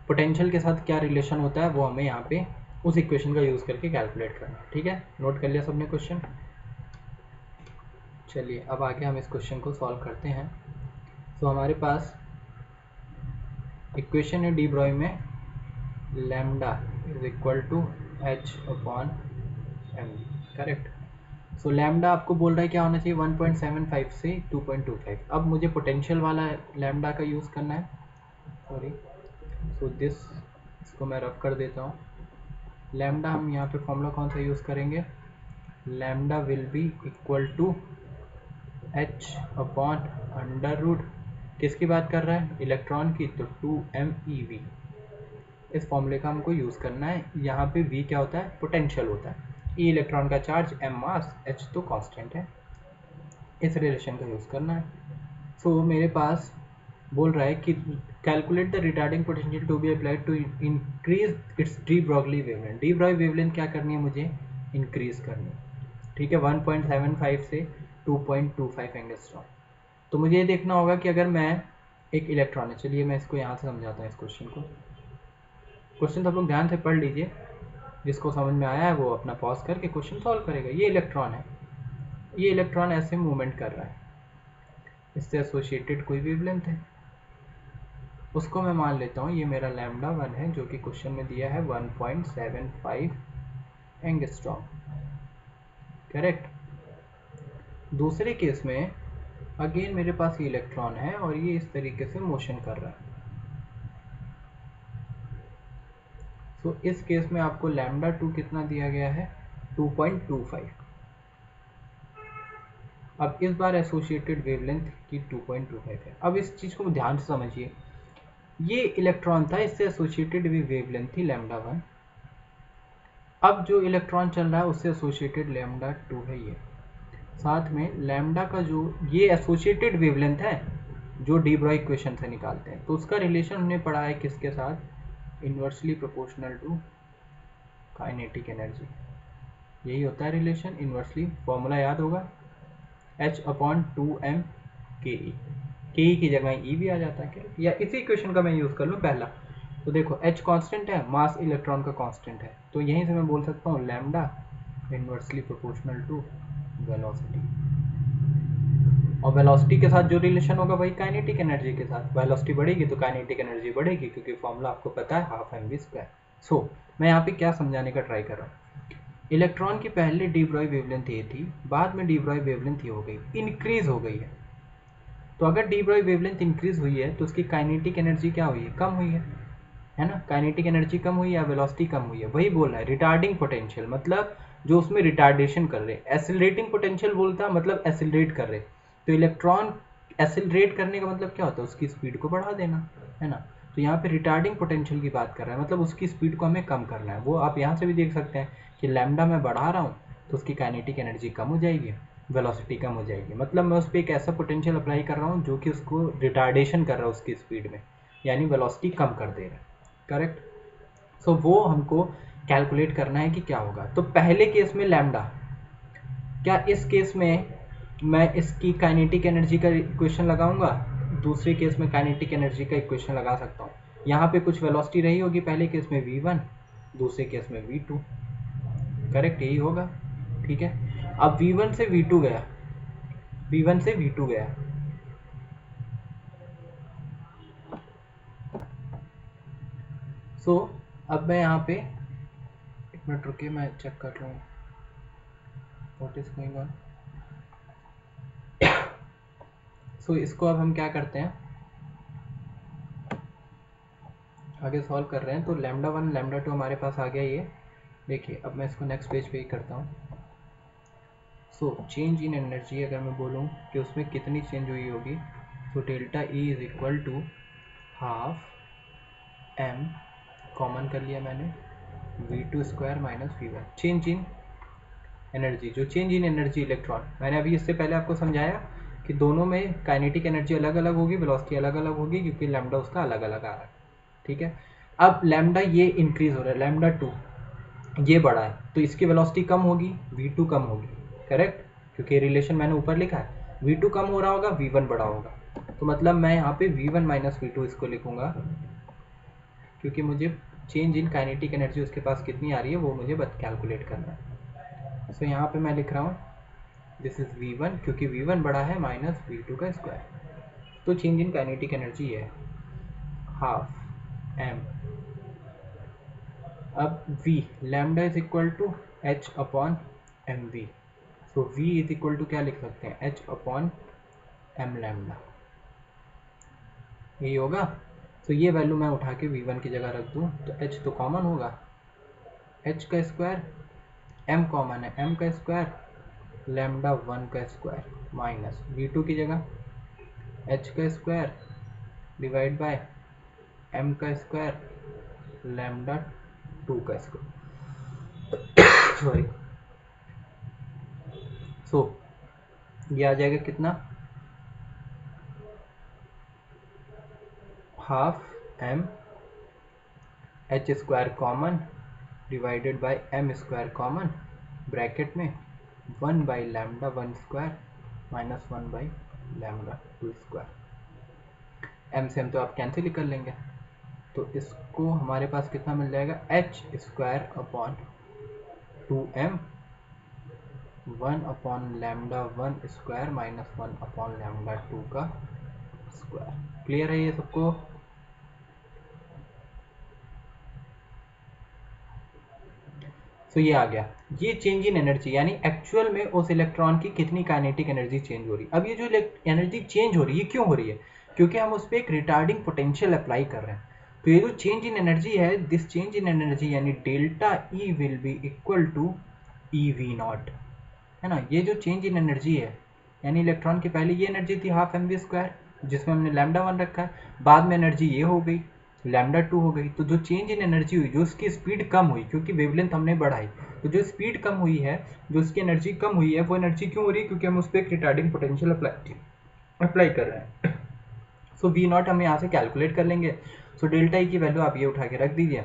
पोटेंशियल के साथ क्या रिलेशन होता है वो हमें यहाँ पे उस इक्वेशन का यूज़ करके कैलकुलेट करना है। ठीक है, नोट कर लिया सबने क्वेश्चन। चलिए अब आगे हम इस क्वेश्चन को सॉल्व करते हैं। तो हमारे पास इक्वेशन है डी ब्रॉय में lambda is equal to H upon M, correct. So lambda आपको बोल रहा है क्या होना चाहिए 1.75 से 2.25। अब मुझे पोटेंशियल वाला लैम्डा का यूज़ करना है, सॉरी। सो दिस, इसको मैं रफ कर देता हूँ। लैम्डा हम यहाँ पे फॉर्मूला कौन सा यूज़ करेंगे, lambda will be equal to H upon under root, किसकी बात कर रहा है, इलेक्ट्रॉन की, तो 2mev। इस फॉर्मूले का हमको यूज़ करना है। यहाँ पे v क्या होता है, पोटेंशियल होता है, e इलेक्ट्रॉन का चार्ज, m मास, h तो कांस्टेंट है। इस रिलेशन का यूज़ करना है। सो मेरे पास बोल रहा है कि calculate the retarding potential to be applied to increase its de Broglie wavelength. De Broglie wavelength क्या करनी है, मुझे इंक्रीज करनी है। ठीक है, 1.75 से 2.25 एंगस्ट्रॉम। तो मुझे ये देखना होगा कि अगर मैं एक इलेक्ट्रॉन है, चलिए मैं इसको यहाँ से समझाता हूँ इस क्वेश्चन को। क्वेश्चन सब लोग ध्यान से पढ़ लीजिए, जिसको समझ में आया है वो अपना पॉज करके क्वेश्चन सॉल्व करेगा। ये इलेक्ट्रॉन है, ये इलेक्ट्रॉन ऐसे मूवमेंट कर रहा है, इससे एसोसिएटेड कोई वेवलेंथ है, उसको मैं मान लेता हूँ ये मेरा लैम्डा 1 है, जो कि क्वेश्चन में दिया है 1.75 एंगस्ट्रॉम, करेक्ट। दूसरे केस में अगेन मेरे पास ये इलेक्ट्रॉन है और ये इस तरीके से मोशन कर रहा है। तो इस केस में आपको लैम्डा 2 कितना दिया गया है, 2.25। अब इस बार एसोसिएटेड वेवलेंथ की 2.25 है। अब इस चीज़ को ध्यान से समझिए, ये इलेक्ट्रॉन था, इससे एसोसिएटेड वेवलेंथ थी लैम्डा 1। अब जो इलेक्ट्रॉन चल रहा है उससे एसोसिएटेड लैम्डा 2 है ये, साथ में लैम्डा का जो ये एसोसिएटेड वेवलेंथ है जो डी ब्रॉय इक्वेशन से निकालते हैं, तो उसका रिलेशन हमने पढ़ा है किसके साथ, inversely proportional to kinetic energy. यही होता है रिलेशन इन्वर्सली, फॉर्मूला याद होगा h अपॉन 2m के ई की जगह ई भी आ जाता है, या इसी इक्वेशन का मैं यूज़ कर लूँ पहला। तो देखो h कांस्टेंट है, मास इलेक्ट्रॉन का कांस्टेंट है, तो यहीं से मैं बोल सकता हूँ lambda inversely proportional to velocity. और वेलोसिटी के साथ जो रिलेशन होगा वही काइनेटिक एनर्जी के साथ, वेलोसिटी बढ़ेगी तो काइनेटिक एनर्जी बढ़ेगी, क्योंकि फॉर्मूला आपको पता है 12mv²। मैं यहाँ पे क्या समझाने का ट्राई कर रहा हूँ, इलेक्ट्रॉन की पहले डी ब्रॉय वेवलेंथ ये थी, बाद में डी ब्रॉय वेवलेंथ ये हो गई, इंक्रीज हो गई है। तो अगर डी ब्रॉय वेवलेंथ इंक्रीज हुई है तो उसकी काइनेटिक एनर्जी क्या हुई है, कम हुई है ना। काइनेटिक एनर्जी कम हुई या वेलोसिटी कम हुई है, वही बोल रहा है। रिटार्डिंग पोटेंशियल मतलब जो उसमें रिटार्डेशन कर रहे, एसिलरेटिंग पोटेंशियल बोलता है मतलब एसिलरेट कर रहे। तो इलेक्ट्रॉन एसिलरेट करने का मतलब क्या होता है, उसकी स्पीड को बढ़ा देना, है ना। तो यहाँ पे रिटार्डिंग पोटेंशियल की बात कर रहा है, मतलब उसकी स्पीड को हमें कम करना है। वो आप यहाँ से भी देख सकते हैं कि लैम्डा मैं बढ़ा रहा हूँ तो उसकी काइनेटिक एनर्जी कम हो जाएगी, वेलोसिटी कम हो जाएगी। मतलब मैं उस पर एक ऐसा पोटेंशियल अप्लाई कर रहा हूँ जो कि उसको रिटार्डेशन कर रहा है उसकी स्पीड में, यानी वेलोसिटी कम कर दे रहा है। करेक्ट। सो वो हमको कैलकुलेट करना है कि क्या होगा। तो पहले केस में लैम्डा, क्या इस केस में मैं इसकी काइनेटिक एनर्जी का इक्वेशन लगाऊंगा, दूसरे केस में काइनेटिक एनर्जी का इक्वेशन लगा सकता हूँ। यहाँ पे कुछ वेलोसिटी रही होगी, पहले केस में v1, दूसरे केस में v2। करेक्ट, यही होगा। ठीक है, अब v1 से v2 गया, v1 से v2 गया। अब मैं यहाँ पे एक मिनट रुकिए, मैं चेक कर रहा हूँ व्हाट इज गोइंग ऑन। इसको अब हम क्या करते हैं, आगे सॉल्व कर रहे हैं। तो लैम्डा 1 लैम्डा 2 हमारे पास आ गया ये। देखिए अब मैं इसको नेक्स्ट पेज पे ही करता हूँ। चेंज इन एनर्जी अगर मैं बोलूँ कि उसमें कितनी चेंज हुई होगी, तो delta E is equal to half m, common कर लिया मैंने, v2 square minus v1। Change in energy, जो चेंज इन एनर्जी इलेक्ट्रॉन, मैंने अभी इससे पहले आपको समझाया कि दोनों में काइनेटिक एनर्जी अलग अलग होगी, वेलोसिटी अलग अलग होगी, क्योंकि लैम्डा उसका अलग अलग आ रहा है। ठीक है, अब लैम्डा ये इंक्रीज हो रहा है, लैम्डा 2 ये बड़ा है, तो इसकी वेलोसिटी कम होगी, v2 कम होगी। करेक्ट, क्योंकि रिलेशन मैंने ऊपर लिखा है, v2 कम हो रहा होगा, v1 बड़ा होगा। तो मतलब मैं यहाँ पे v1 माइनस v2 इसको लिखूंगा, क्योंकि मुझे चेंज इन काइनेटिक एनर्जी उसके पास कितनी आ रही है वो मुझे कैलकुलेट करना है। यहाँ पे मैं लिख रहा हूँ दिस इज v1, क्योंकि v1 बड़ा है, माइनस v2 का स्क्वायर। तो चेंज इन काइनेटिक एनर्जी है हाफ एम। अब v lambda is equal to h upon M v. v is equal to क्या लिख सकते हैं, h अपॉन एम लैम्डा, यही होगा। ये वैल्यू मैं उठा के v1 की जगह रख दूँ तो h तो कॉमन होगा, h का स्क्वायर, m कॉमन है, m का स्क्वायर, लैम्डा 1 का स्क्वायर, माइनस v2 की जगह h का स्क्वायर डिवाइड बाय m का स्क्वायर, लैम्डा 2 का स्क्वायर। सॉरी। ये आ जाएगा कितना, half m, h square common divided by m square common, bracket में 1 by lambda 1 square minus 1 by lambda 2 square. m से m तो आप कैंसिल ही कर लेंगे, तो इसको हमारे पास कितना मिल जाएगा, h square upon 2m, 1 upon lambda 1 square minus 1 upon lambda 2 का स्क्वायर। क्लियर है ये सबको। ये आ गया, ये चेंज इन एनर्जी, यानी एक्चुअल में उस इलेक्ट्रॉन की कितनी काइनेटिक एनर्जी चेंज हो रही है। अब ये जो एनर्जी चेंज हो रही है क्यों हो रही है, क्योंकि हम उस पर एक रिटार्डिंग पोटेंशियल अप्लाई कर रहे हैं। तो ये जो चेंज इन एनर्जी है, दिस चेंज इन एनर्जी यानी delta E will be equal to e V naught, है ना। ये जो चेंज इन एनर्जी है, यानी इलेक्ट्रॉन की पहले ये एनर्जी थी हाफ एम वी स्क्वायर, जिसमें हमने लैम्डा 1 रखा है, बाद में एनर्जी ये हो गई, लैम्डा 2 हो गई। तो जो चेंज इन एनर्जी हुई, जो उसकी स्पीड कम हुई, क्योंकि वेवलेंथ हमने बढ़ाई, तो जो स्पीड कम हुई है, जो उसकी एनर्जी कम हुई है, वो एनर्जी क्यों हो रही है, क्योंकि हम उस पर एक रिटार्डिंग पोटेंशियल अप्लाई कर रहे हैं। वी नॉट हम यहाँ से कैलकुलेट कर लेंगे। डेल्टा ई की वैल्यू आप ये उठा के रख दीजिए।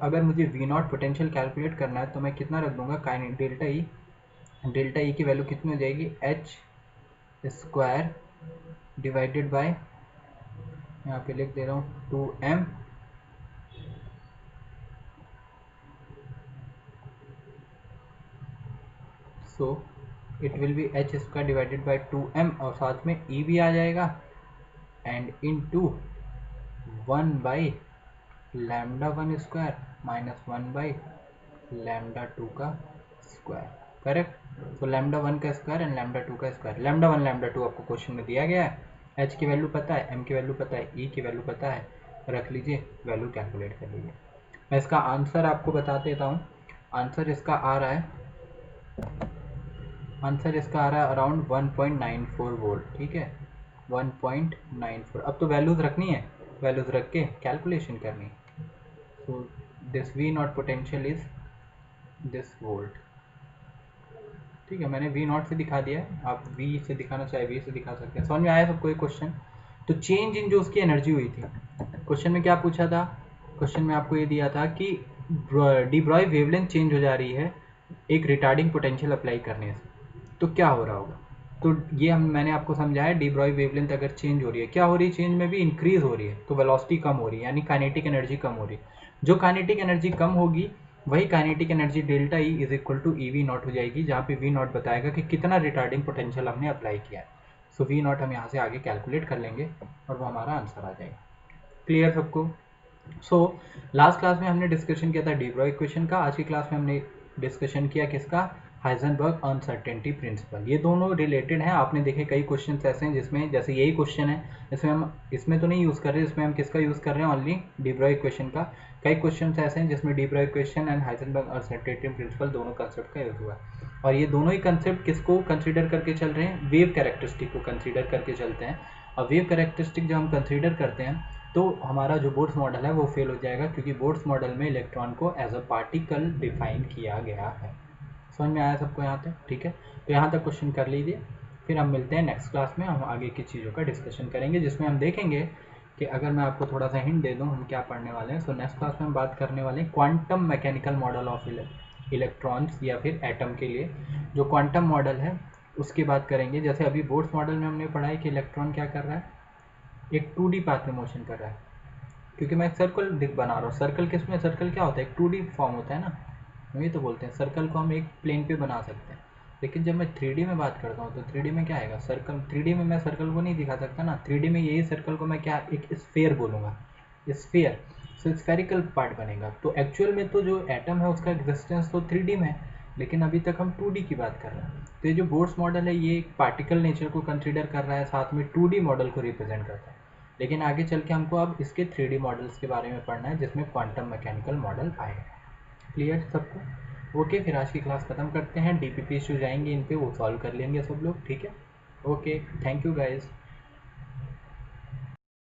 अगर मुझे वी नॉट पोटेंशियल कैलकुलेट करना है तो मैं कितना रख दूंगा, डेल्टा ई की वैल्यू कितनी हो जाएगी, एच स्क्वायर डिवाइडेड बाय, यहाँ पे लिख दे रहा हूँ 2m, it will be h square divided by 2m, और साथ में e भी आ जाएगा, and into 1 by lambda 1 square -1/λ2 का स्क्वायर, करेक्ट। तो λ1 का स्क्वायर एंड λ2 का स्क्वायर, λ1 λ2 आपको क्वेश्चन में दिया गया है, h की वैल्यू पता है, m की वैल्यू पता है, e की वैल्यू पता है, रख लीजिए, वैल्यू कैलकुलेट कर लीजिए। मैं इसका आंसर आपको बता देता हूँ। आंसर इसका आ रहा है अराउंड 1.94 वोल्ट, ठीक है, 1.94। अब तो वैल्यूज रखनी है, वैल्यूज रख के कैलकुलेशन करनी है। So this V naught potential is this volt, ठीक है, मैंने वी नॉट से दिखा दिया है, आप वी से दिखाना चाहे वी से दिखा सकते हैं। समझ में आया सबको ये क्वेश्चन? तो चेंज इन जो उसकी एनर्जी हुई थी, क्वेश्चन में क्या पूछा था, क्वेश्चन में आपको ये दिया था कि डी ब्रॉय वेवलेंथ चेंज हो जा रही है एक रिटार्डिंग पोटेंशियल अप्लाई करने से, तो क्या हो रहा होगा। तो ये मैंने आपको समझाया, डी ब्रॉय वेवलेंथ अगर चेंज हो रही है, क्या हो रही है, चेंज में भी इंक्रीज हो रही है, तो वेलोसिटी कम हो रही है, यानी काइनेटिक एनर्जी कम हो रही है। जो काइनेटिक एनर्जी कम होगी वही kinetic energy delta E is equal to e V naught हो जाएगी, जहाँ पे वी नॉट बताएगा कि कितना रिटार्डिंग पोटेंशियल हमने अप्लाई किया है। सो वी नॉट हम यहाँ से आगे कैलकुलेट कर लेंगे और वो हमारा आंसर आ जाएगा। क्लियर सबको? सो लास्ट क्लास में हमने डिस्कशन किया था डी ब्रॉय इक्वेशन का, आज की क्लास में हमने डिस्कशन किया किसका, हाइजेनबर्ग अनसर्टेनिटी प्रिंसिपल। ये दोनों रिलेटेड हैं, आपने देखे कई क्वेश्चन ऐसे हैं जिसमें, जैसे यही क्वेश्चन है, इसमें हम इसमें तो नहीं यूज़ कर रहे, इसमें हम किसका यूज़ कर रहे हैं, ओनली डी ब्रॉय इक्वेशन का। कई क्वेश्चन ऐसे हैं जिसमें D Broglie equation and Heisenberg uncertainty principal दोनों कंसेप्ट का यूज हुआ है, और ये दोनों ही कंसेप्ट किसको कंसिडर करके चल रहे हैं, वेव कैरेक्टरिस्टिक को कंसिडर करके चलते हैं। और वेव कैरेक्टरिस्टिक जब हम कंसिडर करते हैं तो हमारा जो बोर्ड्स मॉडल है वो फेल हो जाएगा, क्योंकि बोर्ड्स मॉडल में इलेक्ट्रॉन को एज अ पार्टिकल डिफाइन किया गया है। समझ में आया सबको यहाँ तक? ठीक है, तो यहाँ तक क्वेश्चन कर लीजिए, फिर हम मिलते हैं नेक्स्ट क्लास में, हम आगे की चीज़ों का डिस्कशन करेंगे, जिसमें हम देखेंगे कि अगर मैं आपको थोड़ा सा हिंट दे दूँ हम क्या पढ़ने वाले हैं। सो नेक्स्ट क्लास में हम बात करने वाले हैं quantum mechanical model of electrons या फिर एटम के लिए जो क्वांटम मॉडल है उसकी बात करेंगे। जैसे अभी बोर्ड्स मॉडल में हमने पढ़ा है कि इलेक्ट्रॉन क्या कर रहा है, एक 2D पाथ में मोशन कर रहा है, क्योंकि मैं एक सर्कल बना रहा हूँ। सर्कल किस में, सर्कल क्या होता है, एक 2D फॉर्म होता है ना, वही तो बोलते हैं सर्कल को हम एक प्लेन पे बना सकते हैं। लेकिन जब मैं 3D में बात करता हूँ तो 3D में क्या आएगा, सर्कल। 3D में मैं सर्कल को नहीं दिखा सकता ना, 3D में यही सर्कल को मैं क्या, एक स्फेयर बोलूँगा, स्फेयर। सो स्फेरिकल पार्ट बनेगा। तो एक्चुअल में तो जो एटम है उसका एग्जिस्टेंस तो 3D में है, लेकिन अभी तक हम 2D की बात कर रहे हैं। तो ये जो बोर्ड्स मॉडल है ये पार्टिकल नेचर को कंसिडर कर रहा है, साथ में 2D मॉडल को रिप्रेजेंट करता है। लेकिन आगे चल के हमको अब इसके 3D मॉडल्स के बारे में पढ़ना है, जिसमें क्वांटम मैकेनिकल मॉडल आएगा। क्लियर सबको? ओके, फिर आज की क्लास खत्म करते हैं। डीपीपी इश्यूज आएंगे इन पे, वो सॉल्व कर लेंगे सब लोग, ठीक है। Okay, thank you guys.